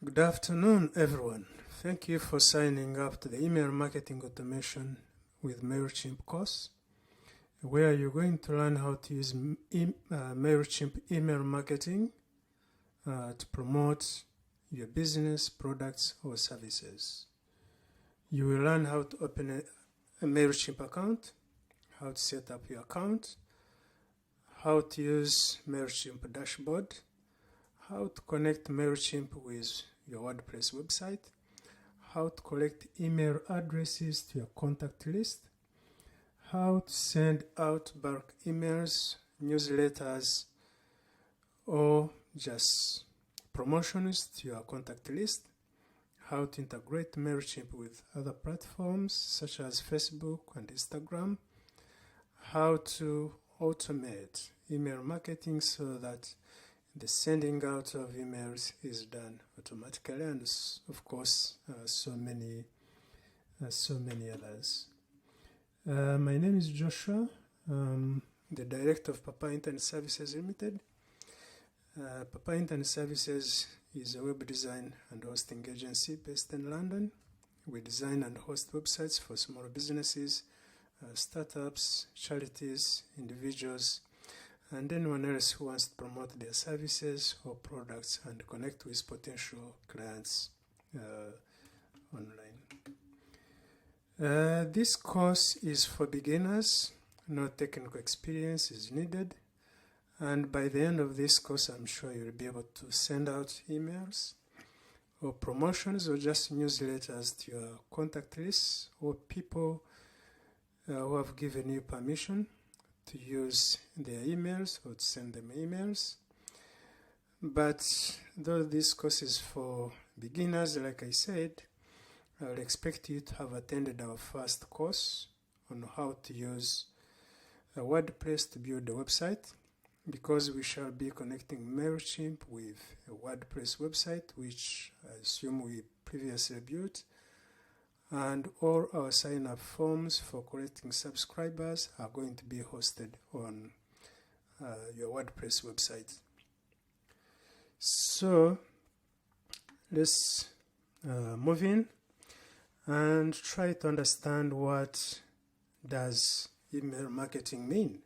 Good afternoon, everyone. Thank you for signing up to the Email Marketing Automation with Mailchimp course, where you're going to learn how to use Mailchimp email marketing to promote your business, products, or services. You will learn how to open a Mailchimp account, how to set up your account, how to use Mailchimp dashboard, how to connect Mailchimp with your WordPress website, how to collect email addresses to your contact list, how to send out bulk emails, newsletters, or just promotions to your contact list, how to integrate Mailchimp with other platforms such as Facebook and Instagram, how to automate email marketing so that the sending out of emails is done automatically, and of course, so many others. My name is Joshua, the director of Papa Internet Services Limited. Papa Internet Services is a web design and hosting agency based in London. We design and host websites for small businesses, startups, charities, individuals, and anyone else who wants to promote their services or products and connect with potential clients online. This course is for beginners. No technical experience is needed. And by the end of this course, I'm sure you'll be able to send out emails or promotions or just newsletters to your contact lists or people who have given you permission to use their emails or to send them emails. But though this course is for beginners, like I said, I would expect you to have attended our first course on how to use WordPress to build a website, because we shall be connecting Mailchimp with a WordPress website, which I assume we previously built. And all our sign-up forms for collecting subscribers are going to be hosted on your WordPress website. So let's move in and try to understand what does email marketing mean.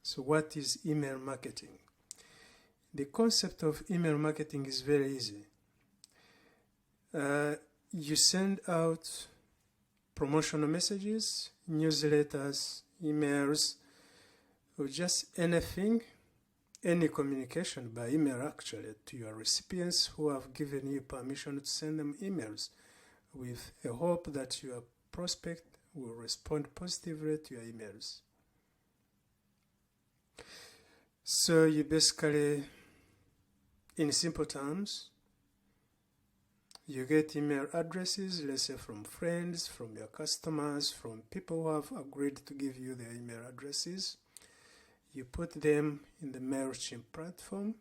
So what is email marketing? The concept of email marketing is very easy. You send out promotional messages, newsletters, emails, or just anything, any communication by email actually, to your recipients who have given you permission to send them emails, with a hope that your prospect will respond positively to your emails. So you basically, in simple terms, you get email addresses, let's say from friends, from your customers, from people who have agreed to give you their email addresses. You put them in the Mailchimp platform,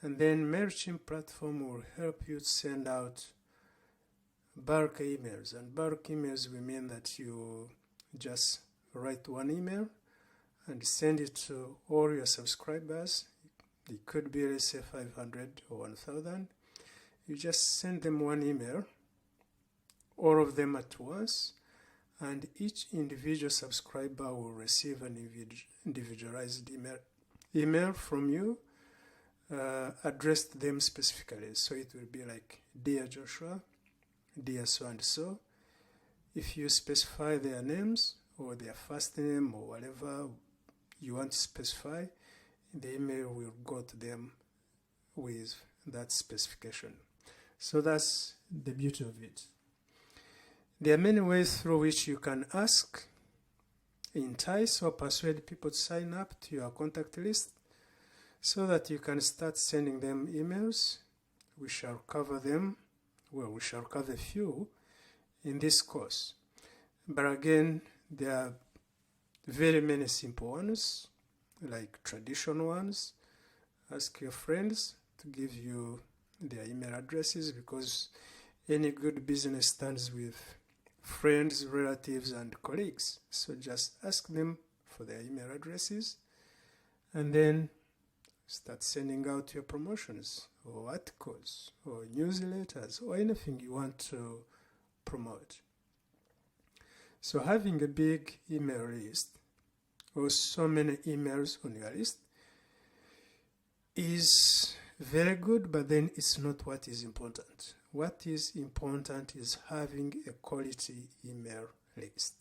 and then Mailchimp platform will help you send out bulk emails. And bulk emails, we mean that you just write one email and send it to all your subscribers. It could be, let's say, 500 or 1,000. You just send them one email, all of them at once, and each individual subscriber will receive an individualized email from you addressed to them specifically. So it will be like, Dear Joshua, Dear so-and-so. If you specify their names or their first name or whatever you want to specify, the email will go to them with that specification. So that's the beauty of it. There are many ways through which you can ask, entice, or persuade people to sign up to your contact list so that you can start sending them emails. We shall cover them. Well, we shall cover a few in this course. But again, there are very many simple ones, like traditional ones. Ask your friends to give you their email addresses, because any good business starts with friends, relatives, and colleagues. So just ask them for their email addresses, and then Start sending out your promotions or articles or newsletters or anything you want to promote. So having a big email list or so many emails on your list is very good, but then it's not what is important. What is important is having a quality email list.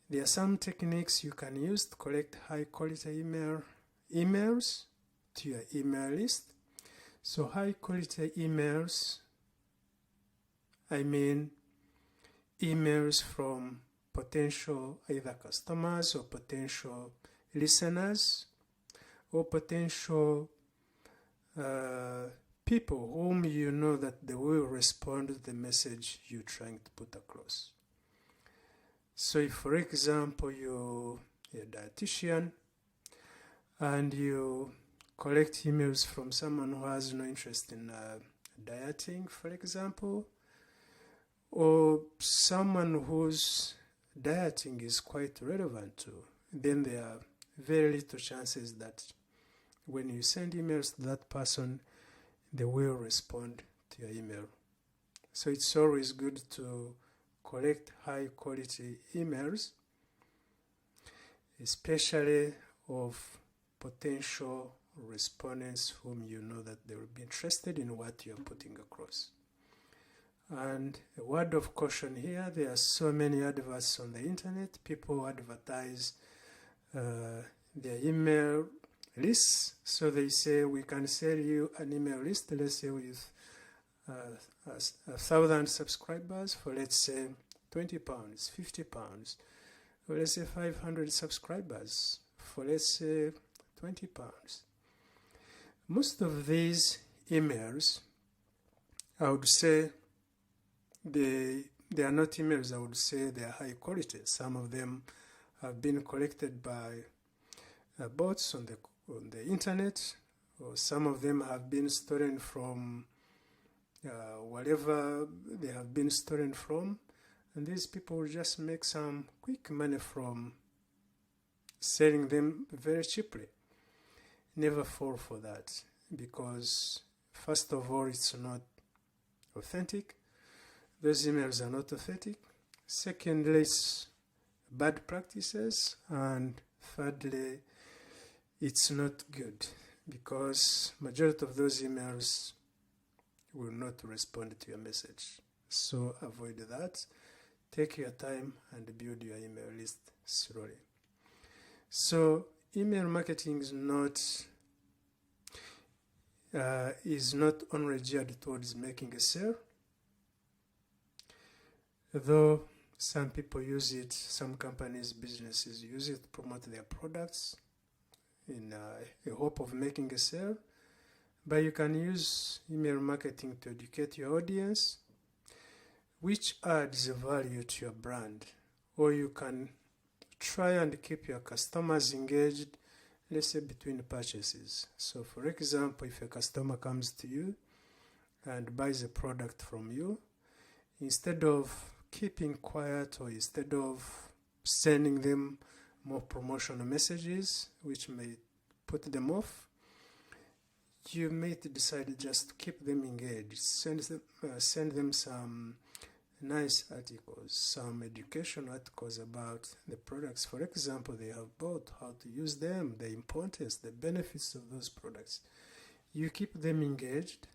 There are some techniques you can use to collect high quality emails to your email list. So high quality emails, I mean emails from potential either customers or potential listeners or potential people whom you know that they will respond to the message you're trying to put across. So if, for example, you're a dietitian and you collect emails from someone who has no interest in dieting, for example, or someone whose dieting is quite relevant to, then there are very little chances that when you send emails to that person, they will respond to your email. So it's always good to collect high quality emails, especially of potential respondents whom you know that they will be interested in what you're putting across. And a word of caution here, there are so many adverts on the internet. People advertise their email lists. So they say, we can sell you an email list, let's say with 1,000 subscribers for, let's say, £20, £50, or let's say 500 subscribers for, let's say, £20. Most of these emails, I would say, they are not emails, I would say they are high quality. Some of them have been collected by bots on the internet, or some of them have been stolen from wherever they have been stolen from, and these people will just make some quick money from selling them very cheaply. Never fall for that, because first of all, it's not authentic. Those emails are not authentic. Secondly, it's bad practices, and thirdly, it's not good, because majority of those emails will not respond to your message. So avoid that. Take your time and build your email list slowly. So email marketing is not only geared towards making a sale, though some people use it, some companies, businesses use it to promote their products in a hope of making a sale. But you can use email marketing to educate your audience, which adds value to your brand. Or you can try and keep your customers engaged, let's say between purchases. So for example, if a customer comes to you and buys a product from you, instead of keeping quiet or instead of sending them more promotional messages, which may put them off, you may decide just to keep them engaged. Send them some nice articles, some educational articles about the products, for example, they have bought, how to use them, the importance, the benefits of those products. You keep them engaged,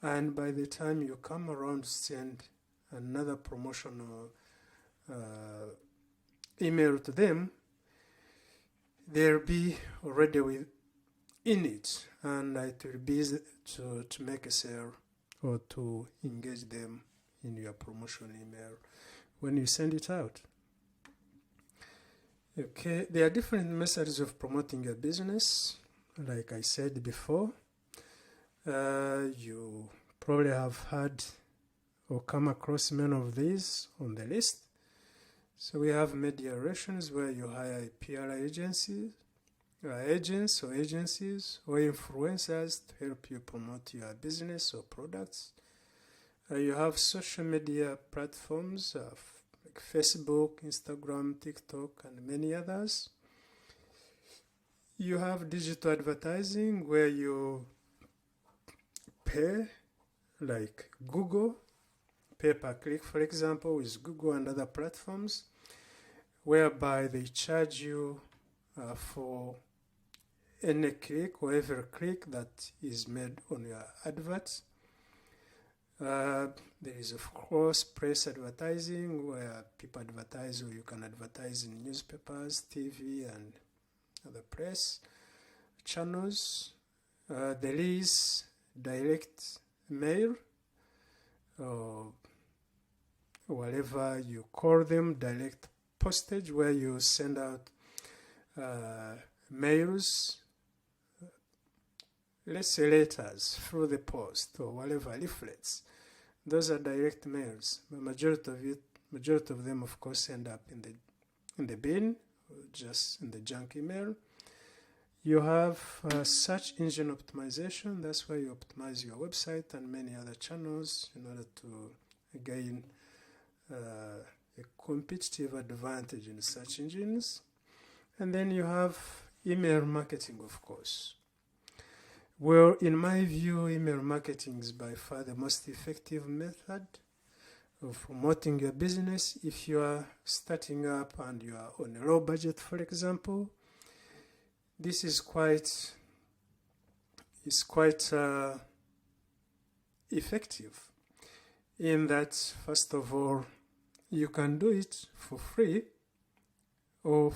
and by the time you come around to send another promotional email to them, they'll be already in it, and it will be easy to make a sale or to engage them in your promotion email when you send it out. Okay, there are different methods of promoting your business. Like I said before, you probably have had or come across many of these on the list. So we have media relations, where you hire PR agents or agencies or influencers to help you promote your business or products. You have social media platforms like Facebook, Instagram, TikTok, and many others. You have digital advertising where you pay, like Google, pay per click, for example, with Google and other platforms, whereby they charge you for any click or every click that is made on your advert. There is, of course, press advertising where people advertise, or you can advertise in newspapers, TV, and other press channels. There is direct mail, or whatever you call them, direct postage, where you send out mails, let's say letters through the post or whatever, leaflets. Those are direct mails. The majority of them, of course, end up in the bin, or just in the junk email. You have search engine optimization. That's where you optimize your website and many other channels in order to gain a competitive advantage in search engines. And then you have email marketing, of course. Well, in my view, email marketing is by far the most effective method of promoting your business. If you are starting up and you are on a low budget, for example, this is quite effective in that, first of all, you can do it for free or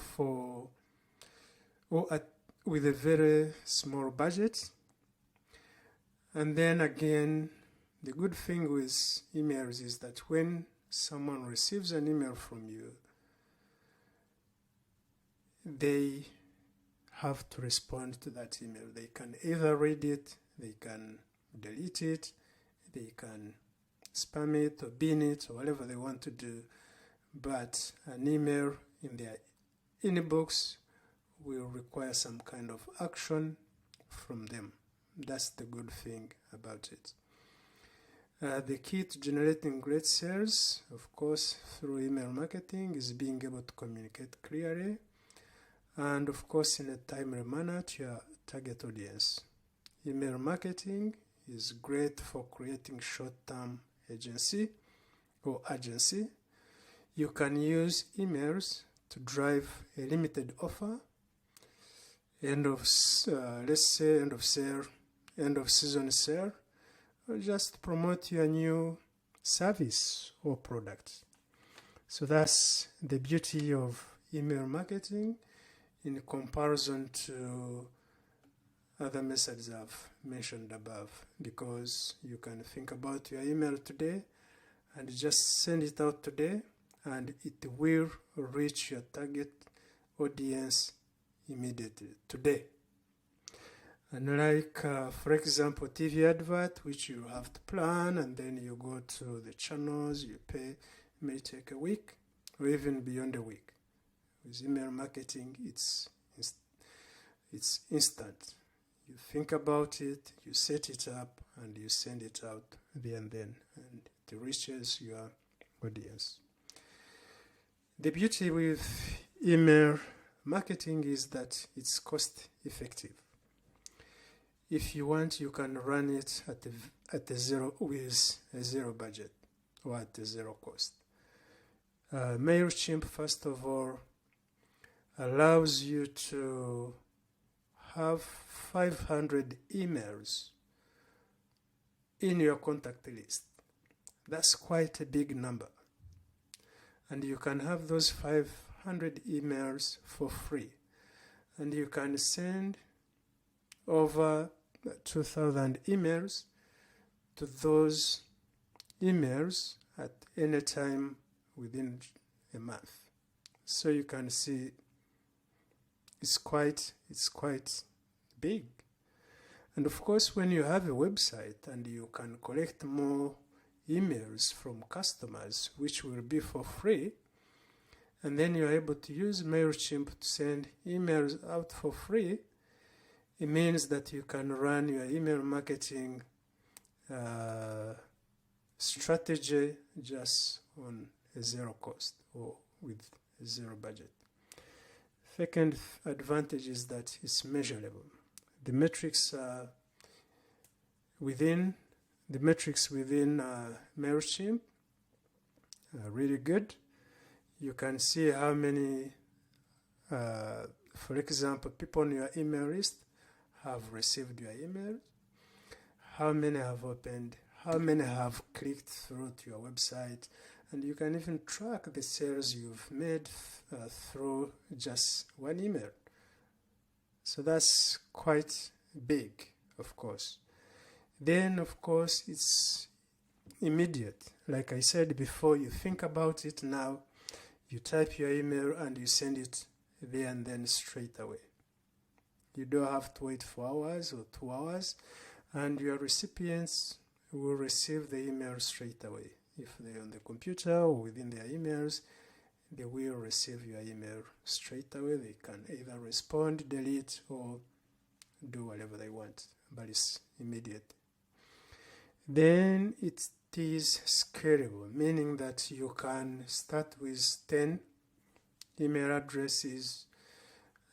with a very small budget. And then again, the good thing with emails is that when someone receives an email from you, they have to respond to that email. They can either read it, they can delete it, they can spam it or bin it or whatever they want to do. But an email in their inbox will require some kind of action from them. That's the good thing about it. The key to generating great sales, of course, through email marketing is being able to communicate clearly and, of course, in a timely manner to your target audience. Email marketing is great for creating short-term agency. You can use emails to drive a limited offer, end of season sale, or just promote your new service or product. So that's the beauty of email marketing in comparison to other methods I've mentioned above, because you can think about your email today and just send it out today, and it will reach your target audience immediately today. Unlike, for example, TV advert, which you have to plan and then you go to the channels, you pay, it may take a week or even beyond a week. With email marketing, it's instant. You think about it, you set it up, and you send it out there and then, and it reaches your audience. The beauty with email marketing is that it's cost effective. If you want, you can run it with a zero budget or at a zero cost. Mailchimp, first of all, allows you to have 500 emails in your contact list. That's quite a big number. And you can have those 500 emails for free. And you can send over 2,000 emails to those emails at any time within a month. So you can see it's quite big. And of course, when you have a website and you can collect more emails from customers, which will be for free, and then you're able to use Mailchimp to send emails out for free, it means that you can run your email marketing strategy just on a zero cost or with a zero budget. Second advantage is that it's measurable. The metrics within Mailchimp are really good. You can see how many, for example, people on your email list have received your email, how many have opened, how many have clicked through to your website, and you can even track the sales you've made through just one email. So that's quite big, of course. Then, of course, it's immediate. Like I said before, you think about it now, you type your email and you send it there and then straight away. You don't have to wait for hours or 2 hours, and your recipients will receive the email straight away. If they're on the computer or within their emails, they will receive your email straight away. They can either respond, delete, or do whatever they want, but it's immediate. Then it is scalable, meaning that you can start with 10 email addresses,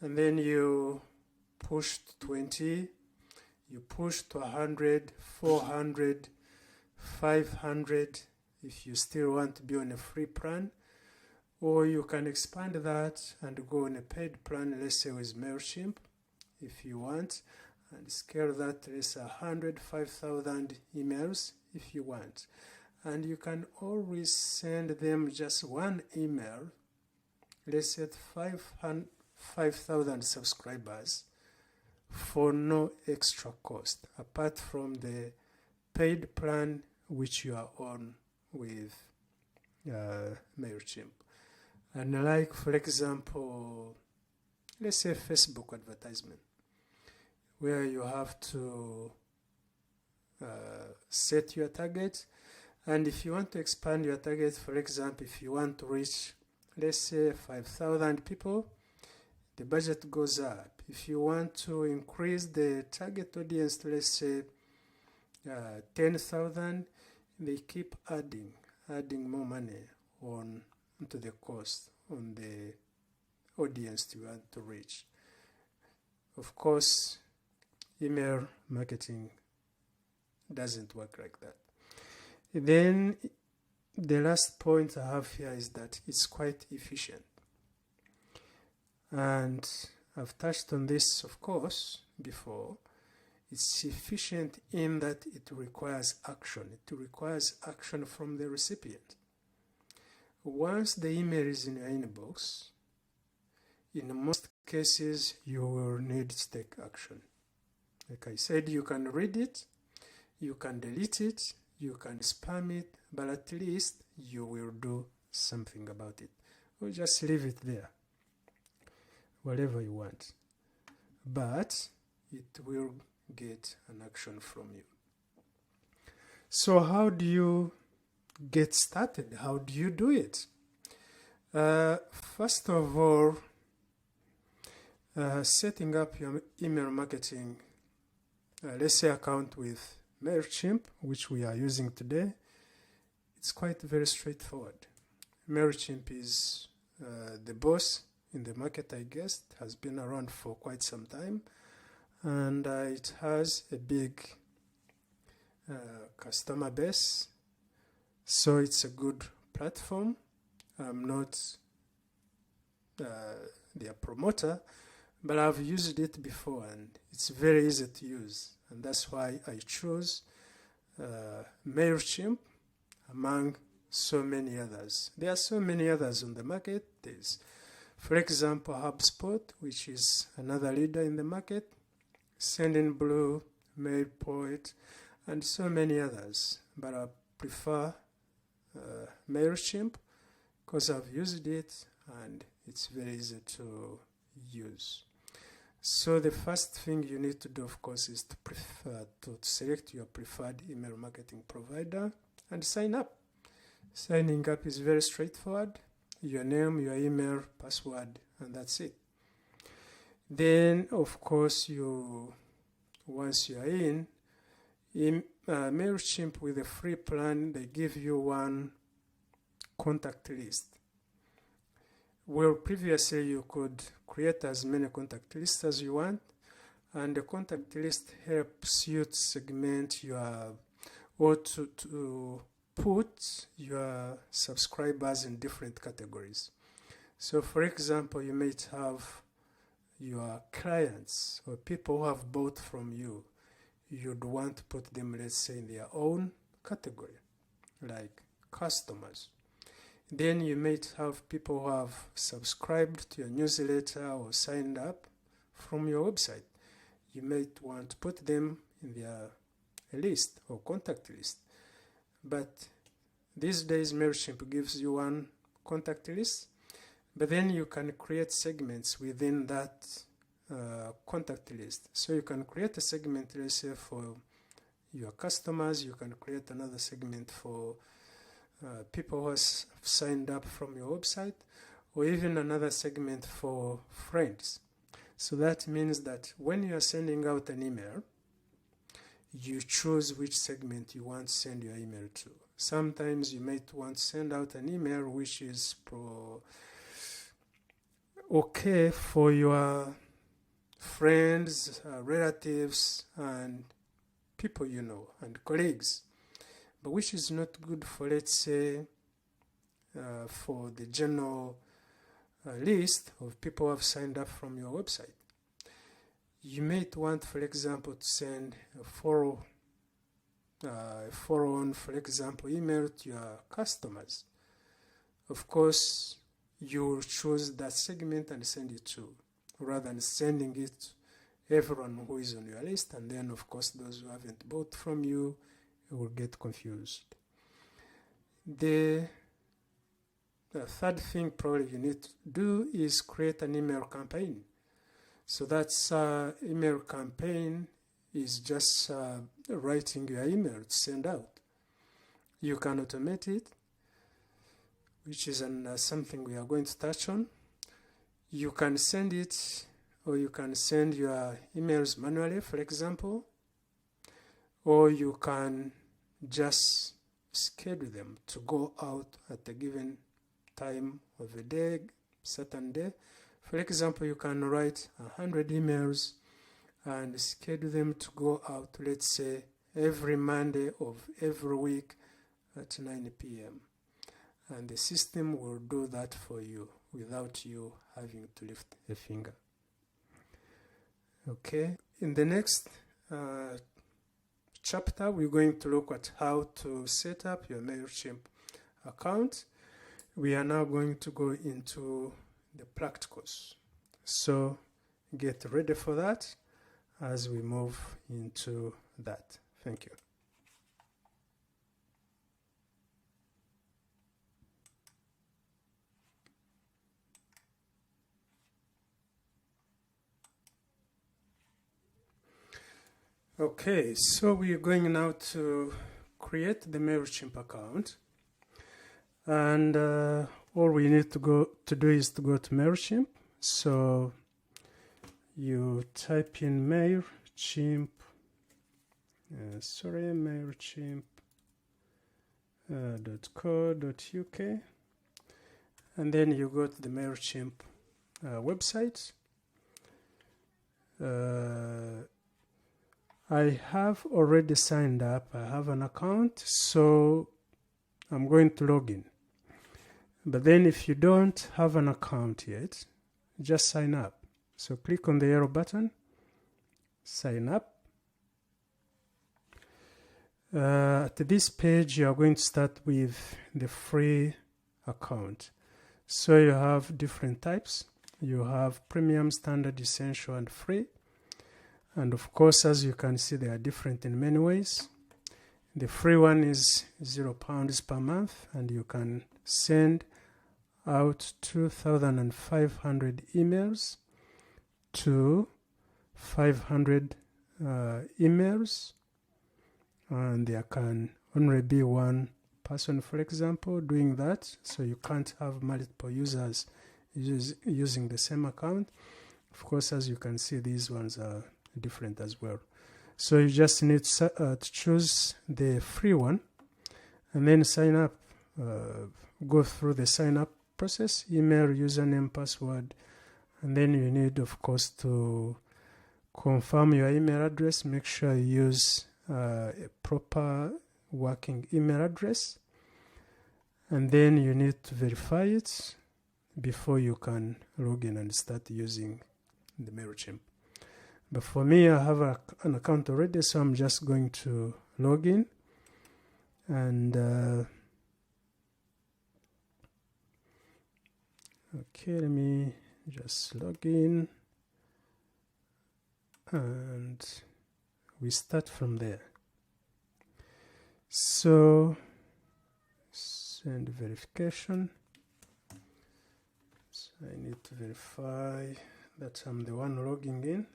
and then you push to 20, you push to 100, 400, 500 if you still want to be on a free plan, or you can expand that and go on a paid plan, let's say with Mailchimp, if you want, and scale that to 105,000 emails if you want. And you can always send them just one email, let's say 5,000 subscribers, for no extra cost, apart from the paid plan which you are on with Mailchimp. And like, for example, let's say Facebook advertisement, where you have to set your target. And if you want to expand your target, for example, if you want to reach, let's say, 5,000 people, the budget goes up. If you want to increase the target audience to, let's say, 10,000, they keep adding more money on to the cost on the audience you want to reach. Of course, email marketing doesn't work like that. Then the last point I have here is that it's quite efficient. And I've touched on this, of course, before. It's efficient in that it requires action. It requires action from the recipient. Once the email is in your inbox, in most cases, you will need to take action. Like I said, you can read it, you can delete it, you can spam it, but at least you will do something about it. Or just leave it there, whatever you want. But it will get an action from you. So how do you get started? How do you do it? First of all, setting up your email marketing, let's say, account with Mailchimp, which we are using today, it's quite very straightforward. Mailchimp is the boss in the market, I guess. It has been around for quite some time, and it has a big customer base, so it's a good platform. I'm not their promoter, but I've used it before and it's very easy to use, and that's why I chose Mailchimp among so many others. There are so many others on the market. There's, for example, HubSpot, which is another leader in the market, Sendinblue, MailPoet, and so many others. But I prefer Mailchimp because I've used it and it's very easy to use. So the first thing you need to do, of course, is to select your preferred email marketing provider and sign up. Signing up is very straightforward. Your name, your email, password, and that's it. Then, of course, once you are in Mailchimp with a free plan, they give you one contact list Where previously you could create as many contact lists as you want, and the contact list helps you to segment your, or to put your subscribers in different categories. So for example, you might have your clients or people who have bought from you. You'd want to put them, let's say, in their own category, like customers. Then you might have people who have subscribed to your newsletter or signed up from your website. You might want to put them in their list or contact list. But these days, Mailchimp gives you one contact list, but then you can create segments within that contact list. So you can create a segment, let's say, for your customers. You can create another segment for people who have signed up from your website, or even another segment for friends. So that means that when you are sending out an email, you choose which segment you want to send your email to. Sometimes you might want to send out an email which is okay for your friends, relatives, and people you know, and colleagues, but which is not good for, let's say, for the general list of people who have signed up from your website. You might want, for example, to send a follow-on, for example, email to your customers. Of course, you will choose that segment and send it to, rather than sending it to everyone who is on your list, and then, of course, those who haven't bought from you will get confused. The third thing probably you need to do is create an email campaign. So that's email campaign is just writing your email to send out. You can automate it, which is something we are going to touch on. You can send it, or you can send your emails manually, for example, or you can just schedule them to go out at a given time of the day, certain day. For example, you can write 100 emails and schedule them to go out, let's say, every Monday of every week at 9 p.m. And the system will do that for you without you having to lift a finger. Okay, in the next chapter, we're going to look at how to set up your Mailchimp account. We are now going to go into the practicals. So get ready for that as we move into that. Thank you. Okay, so we are going now to create the Mailchimp account, and all we need to do is to go to Mailchimp. So you type in Mailchimp, Mailchimp.co.uk, and then you go to the Mailchimp website. I have already signed up. I have an account, so I'm going to log in. But then if you don't have an account yet, just sign up. So click on the yellow button, sign up. At this page, you are going to start with the free account. So you have different types. You have premium, standard, essential, and free. And of course, as you can see, they are different in many ways. The free one is £0 per month, and you can send out 2,500 emails to 500 emails, and there can only be one person, for example, doing that, so you can't have multiple users using the same account. Of course, as you can see, these ones are different as well. So you just need to choose the free one and then sign up. Go through the sign up process: email, username, password, and then you need, of course, to confirm your email address. Make sure you use a proper working email address, and then you need to verify it before you can log in and start using the Mailchimp. But for me, I have an account already, so I'm just going to log in, and okay, let me just log in, and we start from there. So send verification. So I need to verify that I'm the one logging in.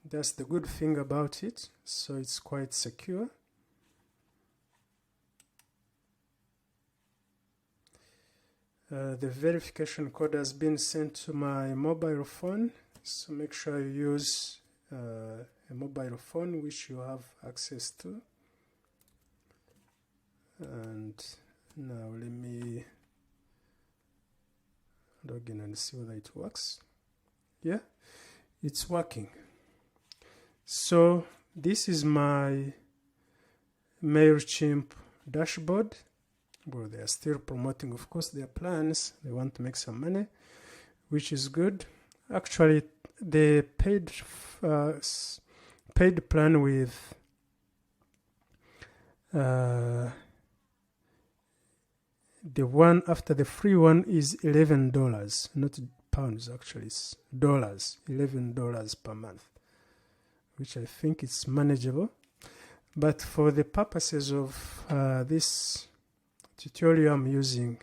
That's the good thing about it, so it's quite secure. The verification code has been sent to my mobile phone, so make sure you use a mobile phone which you have access to. And now let me log in and see whether it works. Yeah, it's working. So this is my Mailchimp dashboard. Well, they are still promoting, of course, their plans. They want to make some money, which is good. Actually, the paid plan with the one after the free one is $11, not pounds. Actually, it's dollars. $11 per month, which I think is manageable. But for the purposes of this tutorial, I'm using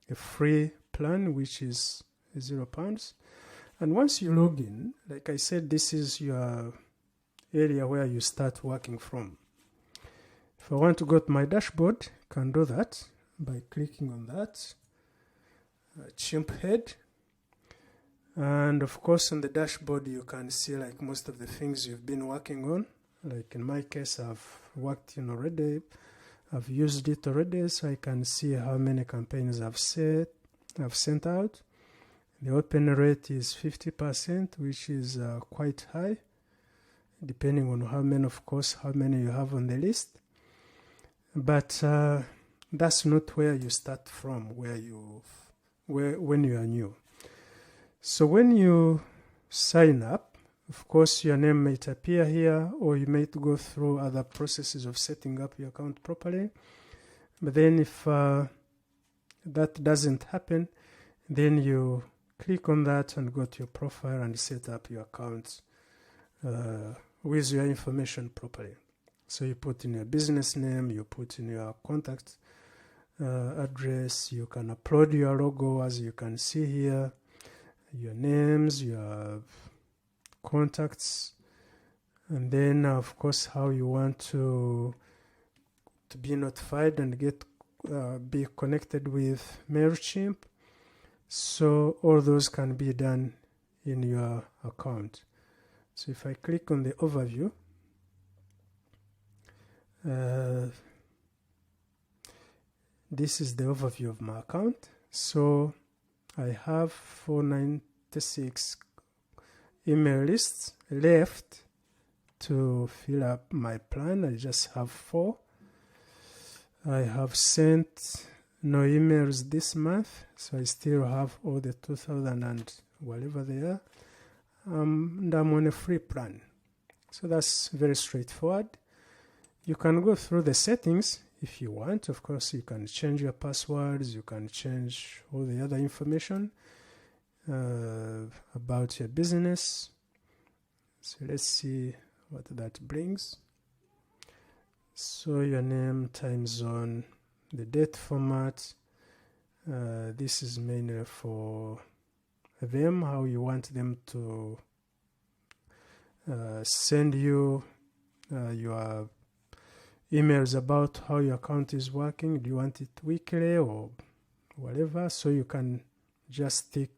a free plan, which is £0. And once you log in, like I said, this is your area where you start working from. If I want to go to my dashboard, I can do that by clicking on that chimp head. And of course, on the dashboard, you can see like most of the things you've been working on. Like in my case, I've worked in already. I've used it already, so I can see how many campaigns I've sent out. The open rate is 50%, which is quite high, depending on how many you have on the list. But that's not where you start from, when you are new. So when you sign up, of course, your name might appear here, or you might go through other processes of setting up your account properly. But then if that doesn't happen, then you click on that and go to your profile and set up your account with your information properly. So you put in your business name, you put in your contact address, you can upload your logo, as you can see here, your names, your contacts, and then of course how you want to be notified and be connected with Mailchimp. So all those can be done in your account. So if I click on the overview, this is the overview of my account. So I have 496 email lists left to fill up my plan. I just have 4. I have sent no emails this month, so I still have all the 2,000 and whatever they are. And I'm on a free plan. So that's very straightforward. You can go through the settings if you want. Of course, you can change your passwords, you can change all the other information about your business. So let's see what that brings. So your name, time zone, the date format. This is mainly for them, how you want them to send you your emails about how your account is working. Do you want it weekly or whatever? So you can just tick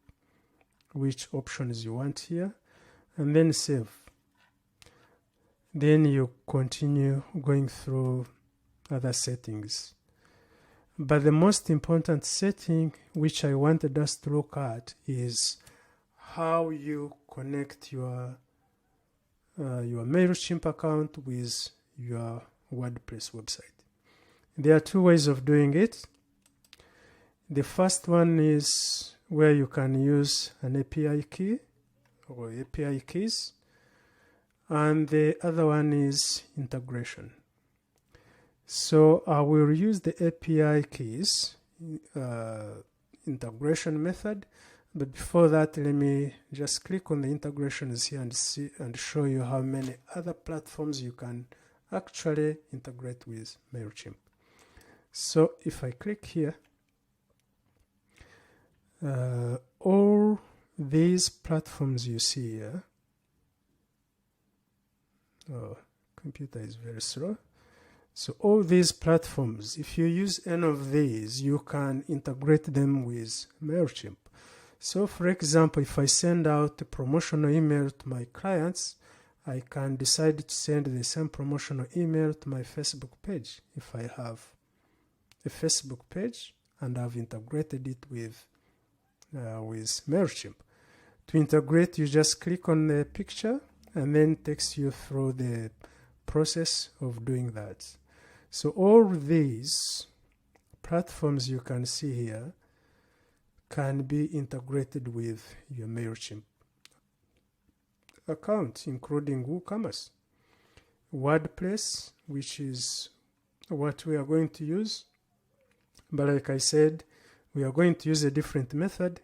which options you want here and then save. Then you continue going through other settings. But the most important setting which I wanted us to look at is how you connect your Mailchimp account with your WordPress website. There are two ways of doing it. The first one is where you can use an API key or API keys, and the other one is integration. So I will use the API keys integration method, but before that, let me just click on the integrations here and show you how many other platforms you can actually integrate with Mailchimp. So if I click here, all these platforms you see here, computer is very slow. So all these platforms, if you use any of these, you can integrate them with Mailchimp. So for example, if I send out a promotional email to my clients, I can decide to send the same promotional email to my Facebook page if I have a Facebook page and I've integrated it with Mailchimp. To integrate, you just click on the picture and then it takes you through the process of doing that. So all these platforms you can see here can be integrated with your Mailchimp account, including WooCommerce, WordPress, which is what we are going to use. But like I said, we are going to use a different method,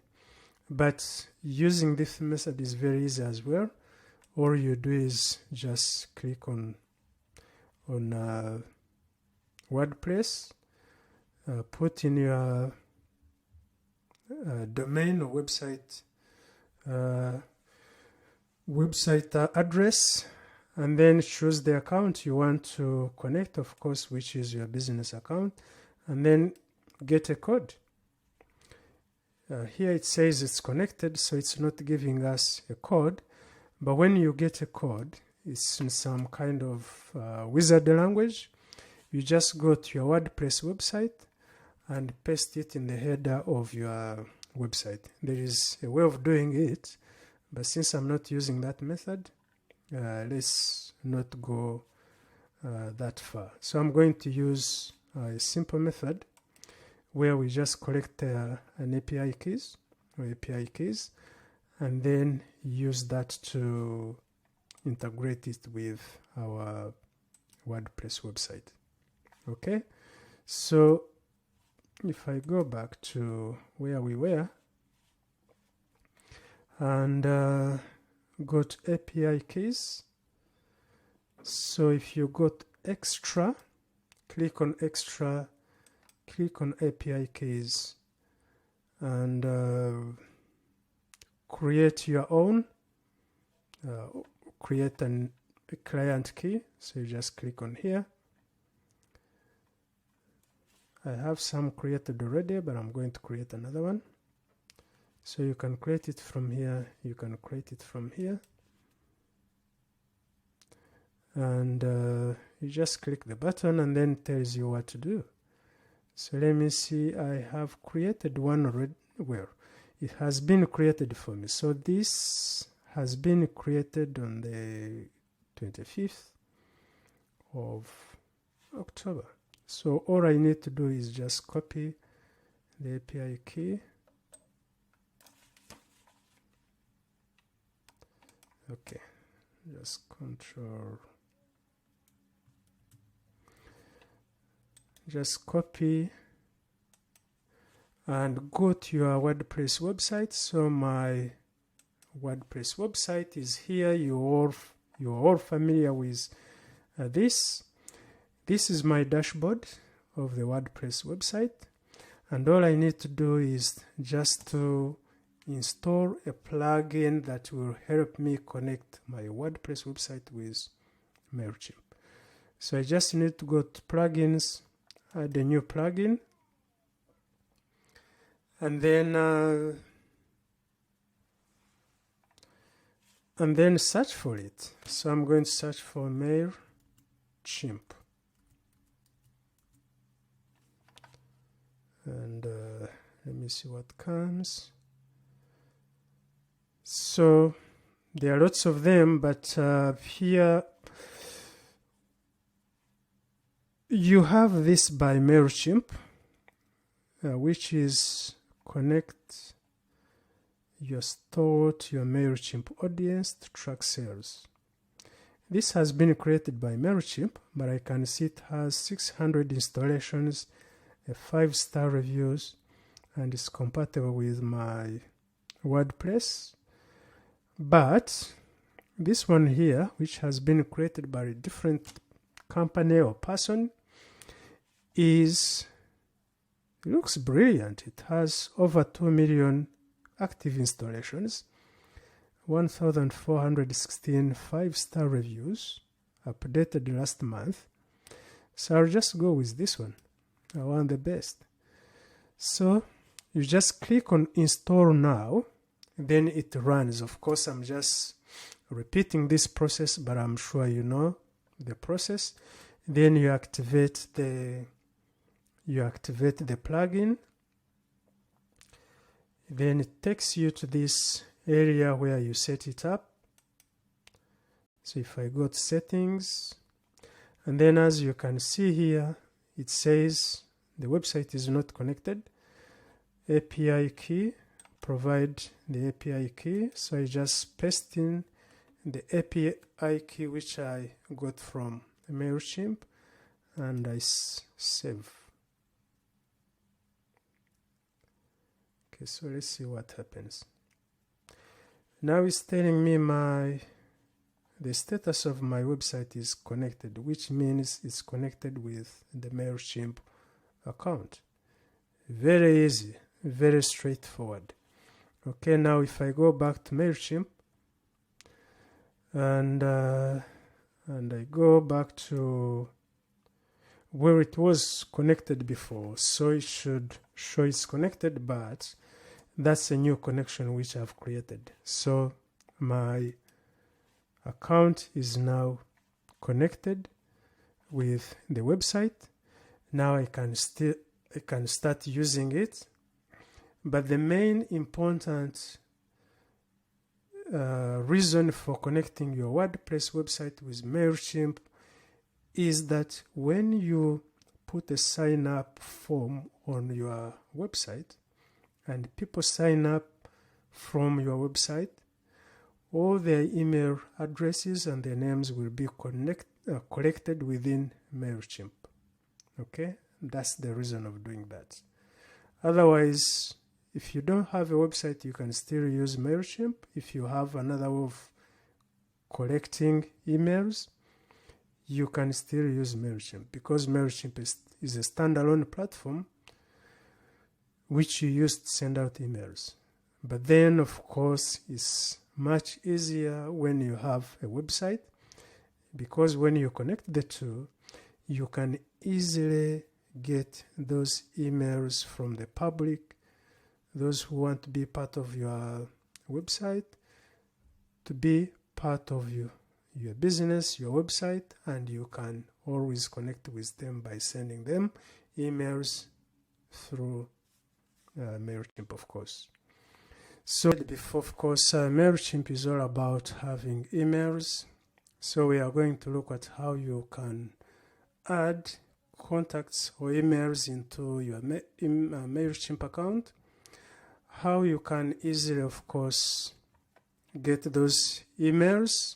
but using this method is very easy as well. All you do is just click on WordPress, put in your domain or website address, and then choose the account you want to connect, of course, which is your business account, and then get a code. Here it says it's connected, so it's not giving us a code, but when you get a code, it's in some kind of wizard language. You just go to your WordPress website and paste it in the header of your website. There is a way of doing it, but since I'm not using that method, let's not go that far. So I'm going to use a simple method where we just collect an API keys and then use that to integrate it with our WordPress website. Okay, so if I go back to where we were and go to API keys, so if you go to extra, click on extra, click on API keys and create your own, create a client key. So you just click on here. I have some created already, but I'm going to create another one. So you can create it from here, you can create it from here. And you just click the button and then it tells you what to do. So let me see, I have created one already. Well, it has been created for me. So this has been created on the 25th of October. So all I need to do is just copy the API key. Okay, just just copy and go to your WordPress website. So my WordPress website is here. You're all familiar with this. This is my dashboard of the WordPress website, and all I need to do is just to install a plugin that will help me connect my WordPress website with Mailchimp. So I just need to go to plugins, add a new plugin, and then search for it. So I'm going to search for Mailchimp. And let me see what comes. So there are lots of them, but here you have this by Mailchimp, which is connect your store to your Mailchimp audience to track sales. This has been created by Mailchimp, but I can see it has 600 installations, 5-star reviews, and is compatible with my WordPress. But this one here, which has been created by a different company or person, looks brilliant. It has over 2 million active installations, 1,416 5-star reviews, updated last month. So I'll just go with this one. I want the best. So you just click on install now, then it runs. Of course, I'm just repeating this process, but I'm sure you know the process. Then you activate the plugin. Then it takes you to this area where you set it up. So if I go to settings, and then as you can see here, it says the website is not connected. API key, provide the API key. So I just paste in the API key which I got from Mailchimp, and I save. Okay, so let's see what happens. Now it's telling me the status of my website is connected, which means it's connected with the Mailchimp account. Very easy, very straightforward. Okay, now if I go back to Mailchimp and I go back to where it was connected before, so it should show it's connected, but that's a new connection which I've created. So my account is now connected with the website. Now I can start using it. But the main important reason for connecting your WordPress website with Mailchimp is that when you put a sign up form on your website and people sign up from your website, all their email addresses and their names will be collected within Mailchimp. Okay, that's the reason of doing that. Otherwise, if you don't have a website, you can still use Mailchimp. If you have another way of collecting emails, you can still use Mailchimp, because Mailchimp is a standalone platform which you use to send out emails. But then, of course, it's much easier when you have a website, because when you connect the two, you can easily get those emails from the public, those who want to be part of your website, to be part of your business, your website, and you can always connect with them by sending them emails through Mailchimp, of course. So before, of course, Mailchimp is all about having emails. So we are going to look at how you can add contacts or emails into your Mailchimp account, how you can easily, of course, get those emails.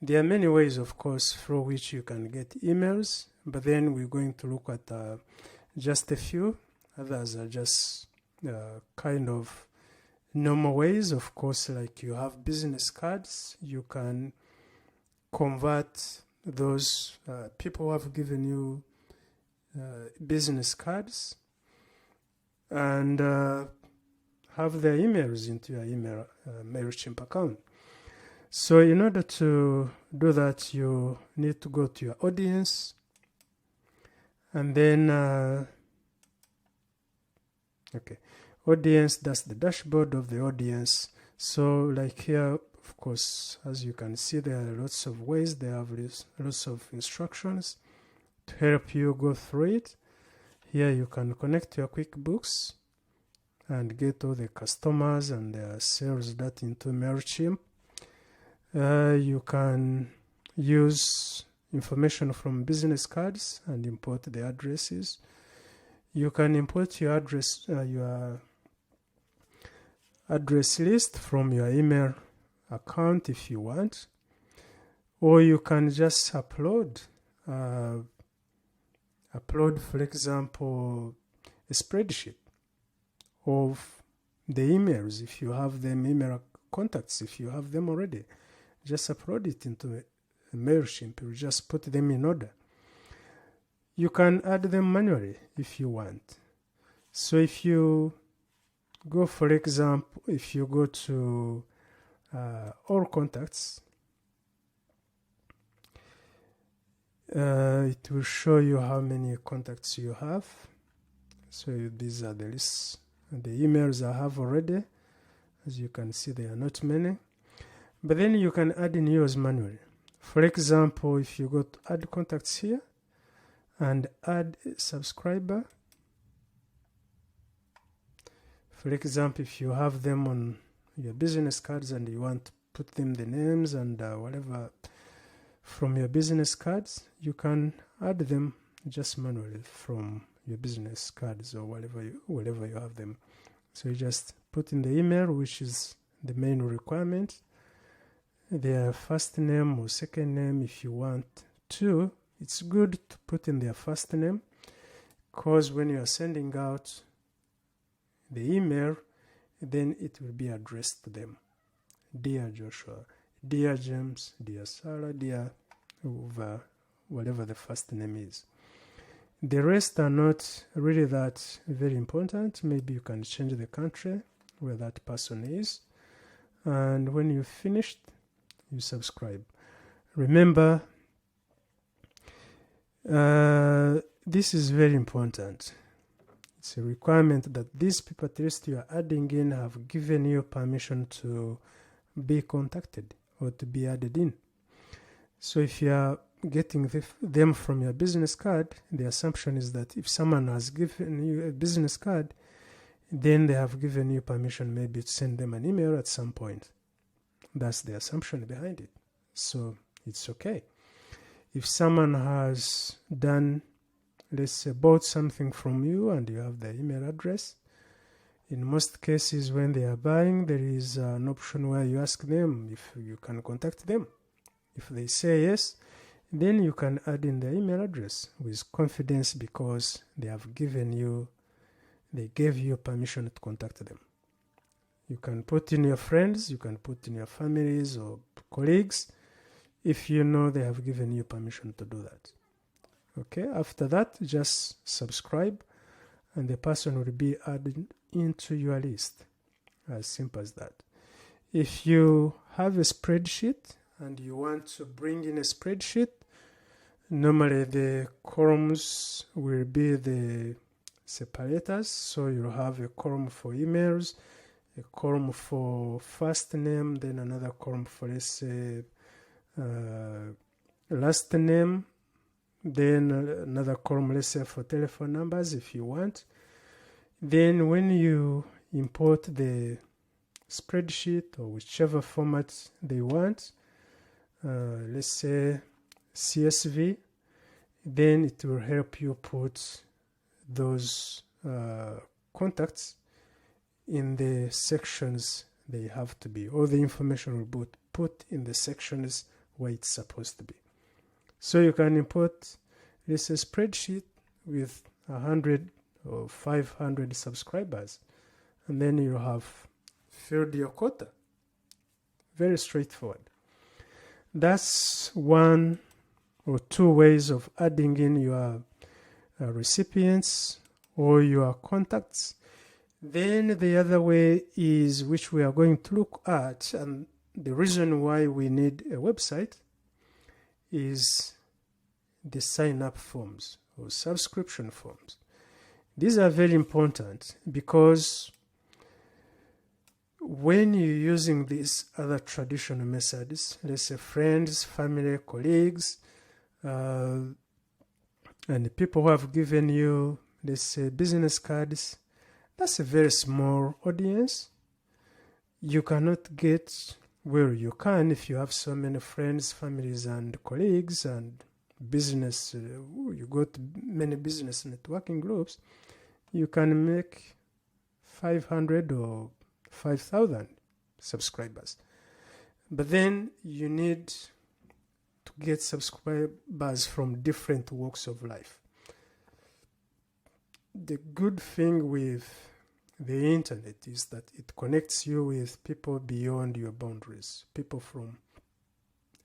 There are many ways, of course, through which you can get emails, but then we're going to look at just a few. Others are just kind of normal ways. Of course, like you have business cards, you can convert those people who have given you business cards and have their emails into your Mailchimp account. So in order to do that, you need to go to your audience, and then audience, that's the dashboard of the audience. So like here, of course, as you can see, there are lots of ways. They have lots of instructions to help you go through it. Here you can connect your QuickBooks and get all the customers and their sales data into Mailchimp. You can use information from business cards and import the addresses. You can import your address list from your email account if you want, or you can just upload, for example, a spreadsheet of the emails if you have them, email contacts if you have them already. Just upload it into a Mailchimp. You just put them in order. You can add them manually if you want. So if you go, for example, if you go to all contacts, it will show you how many contacts you have. So these are the lists, the emails I have already. As you can see, there are not many. But then you can add in yours manually. For example, if you go to add contacts here and add a subscriber, for example, if you have them on your business cards and you want to put them the names and whatever from your business cards, you can add them just manually from your business cards or wherever you have them. So you just put in the email, which is the main requirement, their first name or second name if you want to. It's good to put in their first name, because when you are sending out the email, then it will be addressed to them. Dear Joshua, dear James, dear Sarah, dear whatever the first name is. The rest are not really that very important. Maybe you can change the country where that person is. And when you've finished, you subscribe. Remember, this is very important. It's a requirement that these people at least you are adding in have given you permission to be contacted or to be added in. So if you are getting them from your business card, the assumption is that if someone has given you a business card, then they have given you permission maybe to send them an email at some point. That's the assumption behind it. So it's okay. If someone has done, let's say, bought something from you and you have their email address, in most cases when they are buying, there is an option where you ask them if you can contact them. If they say yes, then you can add in their email address with confidence because they gave you permission to contact them. You can put in your friends, you can put in your families or colleagues if you know they have given you permission to do that. Okay, after that, just subscribe and the person will be added into your list. As simple as that. If you have a spreadsheet and you want to bring in a spreadsheet, normally the columns will be the separators. So you'll have a column for emails, a column for first name, then another column for, let's say, last name, then another column, let's say, for telephone numbers if you want. Then when you import the spreadsheet or whichever format they want, let's say CSV, then it will help you put those contacts in the sections they have to be. All the information will be put in the sections where it's supposed to be. So you can import this spreadsheet with 100 or 500 subscribers, and then you have filled your quota. Very straightforward. That's one or two ways of adding in your recipients or your contacts. Then the other way is, which we are going to look at, and the reason why we need a website is the sign-up forms or subscription forms. These are very important because when you're using these other traditional methods, let's say friends, family, colleagues, and people who have given you let's say business cards, that's a very small audience. You cannot get, well, you can if you have so many friends, families, and colleagues, and business, you go to many business networking groups, you can make 500 or 5,000 subscribers. But then you need to get subscribers from different walks of life. The good thing with the internet is that it connects you with people beyond your boundaries, people from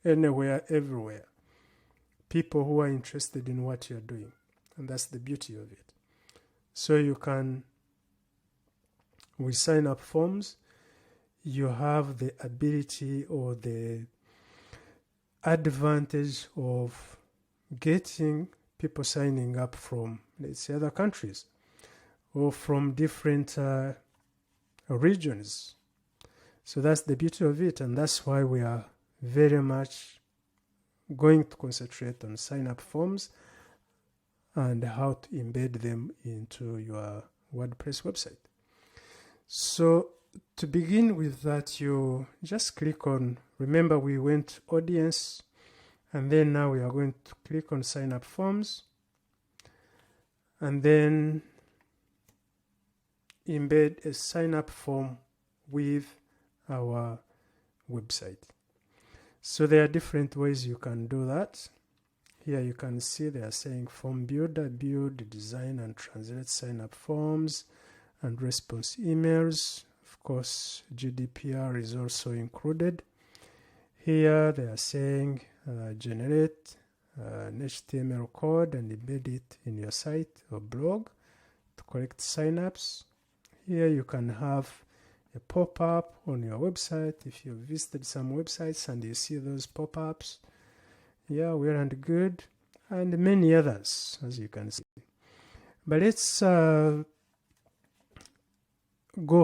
anywhere, everywhere, people who are interested in what you're doing. And that's the beauty of it. So you can, with sign up forms, you have the ability or the advantage of getting people signing up from, let's say, other countries or from different regions. So that's the beauty of it, and that's why we are very much going to concentrate on sign-up forms and how to embed them into your WordPress website. So to begin with that, you just click on, remember we went audience, and then now we are going to click on sign-up forms, and then embed a sign-up form with our website. So there are different ways you can do that. Here you can see they are saying form builder, build, design, and translate sign-up forms and response emails. Of course, GDPR is also included. Here they are saying generate an HTML code and embed it in your site or blog to collect sign-ups. Here you can have a pop-up on your website if you've visited some websites and you see those pop-ups. Yeah, well and good, and many others, as you can see. But let's go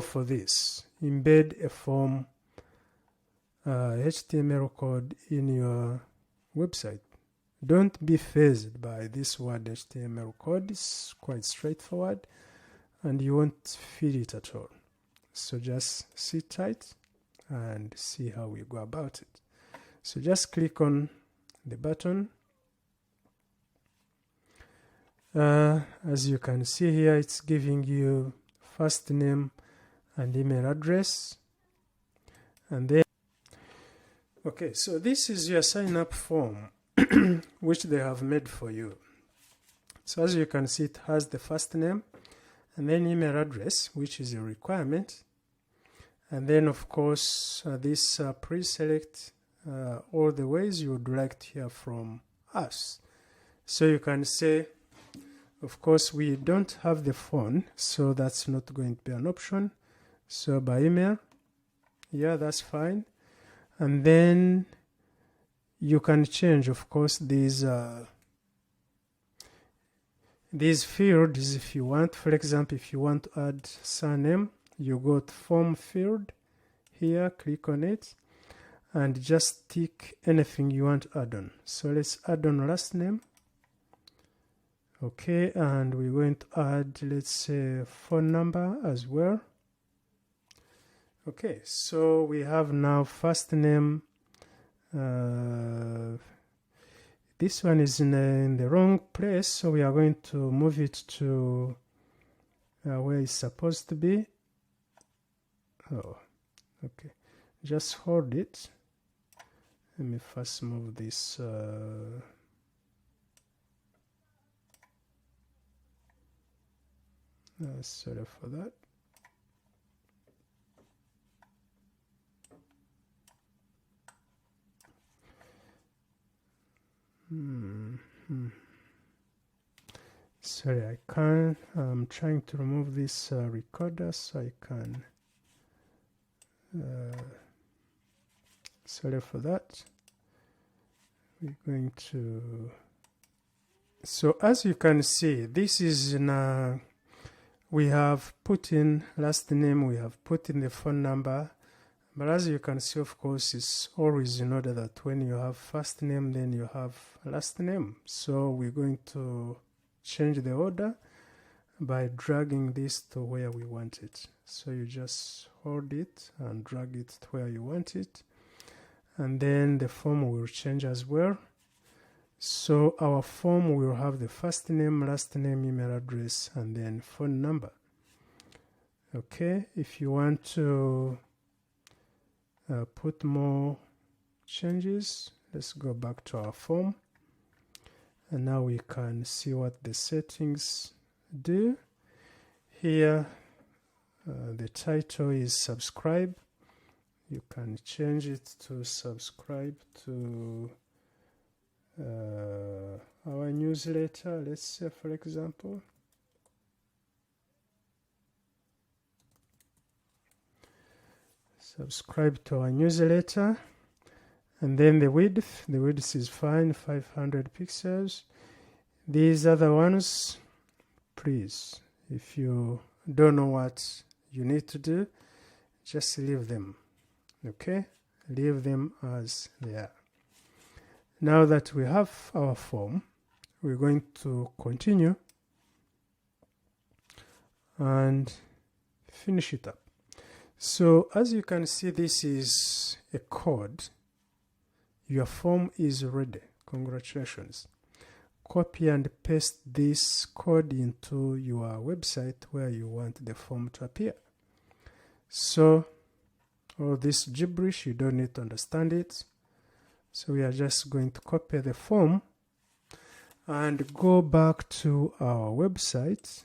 for this. Embed a form HTML code in your website. Don't be fazed by this word HTML code. It's quite straightforward and you won't feel it at all. So just sit tight and see how we go about it. So just click on the button. As you can see here, it's giving you first name and email address. And then, okay, so this is your sign up form, which they have made for you. So as you can see, it has the first name and then email address, which is a requirement. And then, of course, this pre-select all the ways you would like to hear from us. So you can say, of course, we don't have the phone, so that's not going to be an option. So by email, yeah, that's fine. And then you can change, of course, these fields if you want. For example, if you want to add surname, you go to form field here, click on it, and just tick anything you want to add on. So let's add on last name. Okay, and we're going to add, let's say, phone number as well. Okay, so we have now first name. This one is in the wrong place, so we are going to move it to where it's supposed to be. Oh, okay. Just hold it. Let me first move this. Sorry for that. Sorry, I can't. I'm trying to remove this recorder so I can. Sorry for that. We're going to. So as you can see, this is in. We have put in last name. We have put in the phone number. But as you can see, of course, it's always in order that when you have first name, then you have last name. So we're going to change the order by dragging this to where we want it. So you just hold it and drag it to where you want it, and then the form will change as well. So our form will have the first name, last name, email address, and then phone number. Okay, if you want to put more changes, let's go back to our form, and now we can see what the settings do. Here the title is subscribe. You can change it to subscribe to our newsletter, let's say, for example. Subscribe to our newsletter. And then the width is fine, 500 pixels. These other ones, please, if you don't know what you need to do, just leave them. Okay, leave them as they are. Now that we have our form, we're going to continue and finish it up. So as you can see, this is a code. Your form is ready. Congratulations. Copy and paste this code into your website where you want the form to appear. So all this gibberish, you don't need to understand it. So we are just going to copy the form and go back to our website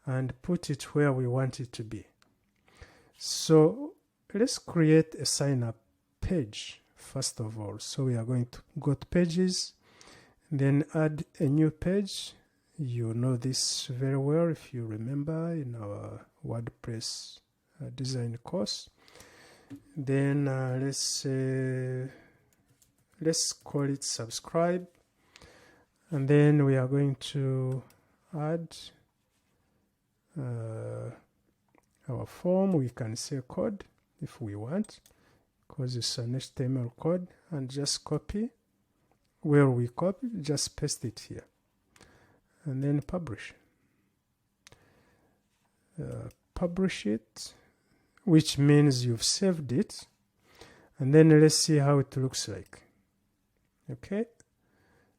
and put it where we want it to be. So let's create a sign up page first of all. So we are going to go to pages, then add a new page. You know this very well if you remember in our WordPress design course. Then let's call it subscribe, and then we are going to add our form. We can say code if we want, because it's an HTML code, and just copy. Where we copy, just paste it here, and then publish. Publish it, which means you've saved it, and then let's see how it looks like. Okay,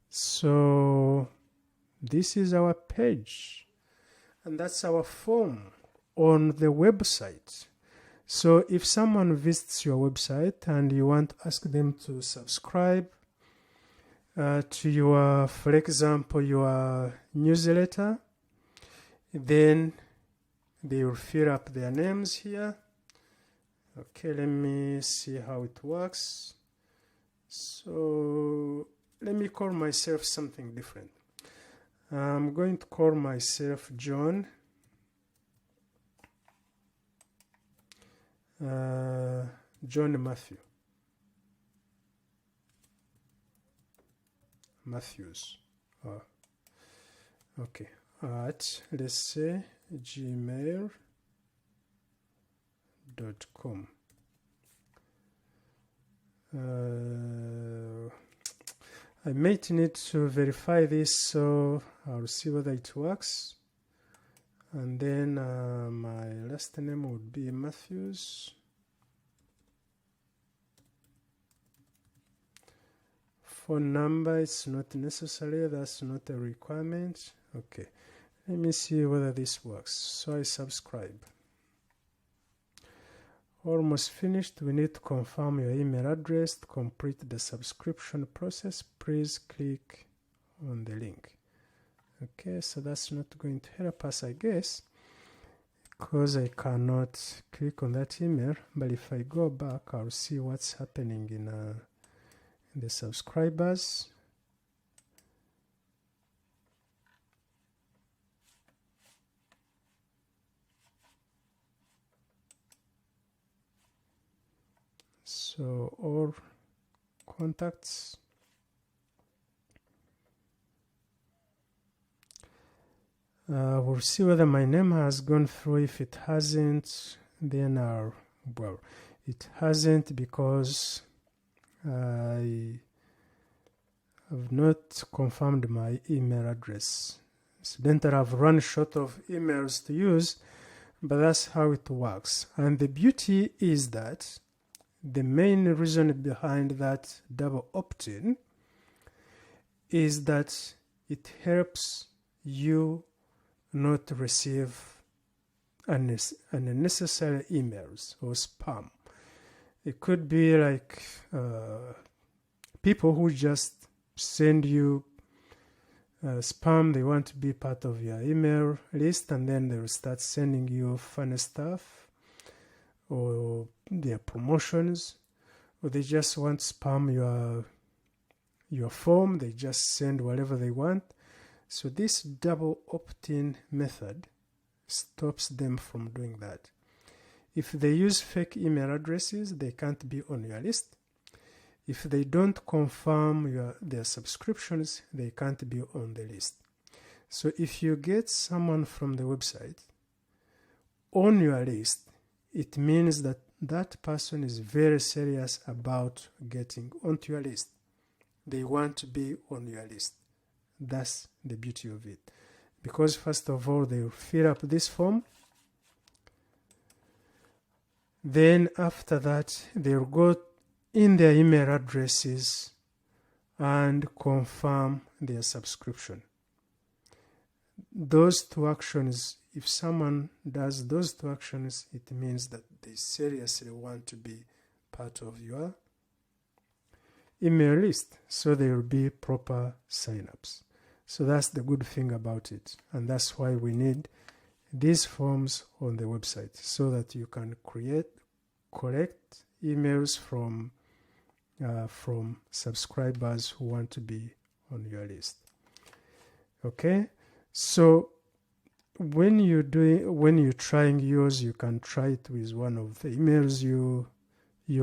so this is our page, and that's our form on the website. So if someone visits your website and you want to ask them to subscribe to your, for example, your newsletter, then they will fill up their names here. Okay, let me see how it works. So let me call myself something different. I'm going to call myself John. John Matthews. Okay, at, let's say, gmail.com. I might need to verify this, so I'll see whether it works. And then my last name would be Matthews. Phone number is not necessary, that's not a requirement. Okay, let me see whether this works. So I subscribe. Almost finished. We need to confirm your email address. To complete the subscription process, please click on the link. Okay, so that's not going to help us, I guess, because I cannot click on that email. But if I go back, I'll see what's happening in the subscribers. So all contacts. We'll see whether my name has gone through. If it hasn't, then well, it hasn't because I have not confirmed my email address. Students have run short of emails to use, but that's how it works. And the beauty is that the main reason behind that double opt-in is that it helps you not receive unnecessary emails or spam. It could be like people who just send you spam. They want to be part of your email list, and then they will start sending you funny stuff or their promotions, or they just want to spam your form. They just send whatever they want. So this double opt-in method stops them from doing that. If they use fake email addresses, they can't be on your list. If they don't confirm their subscriptions, they can't be on the list. So if you get someone from the website on your list, it means that that person is very serious about getting onto your list. They want to be on your list. That's the beauty of it. Because first of all, they will fill up this form. Then after that, they will go in their email addresses and confirm their subscription. Those two actions, if someone does those two actions, it means that they seriously want to be part of your email list. So there will be proper signups. So that's the good thing about it. And that's why we need these forms on the website, so that you can collect emails from subscribers who want to be on your list. Okay, so when you're trying yours, you can try it with one of the emails you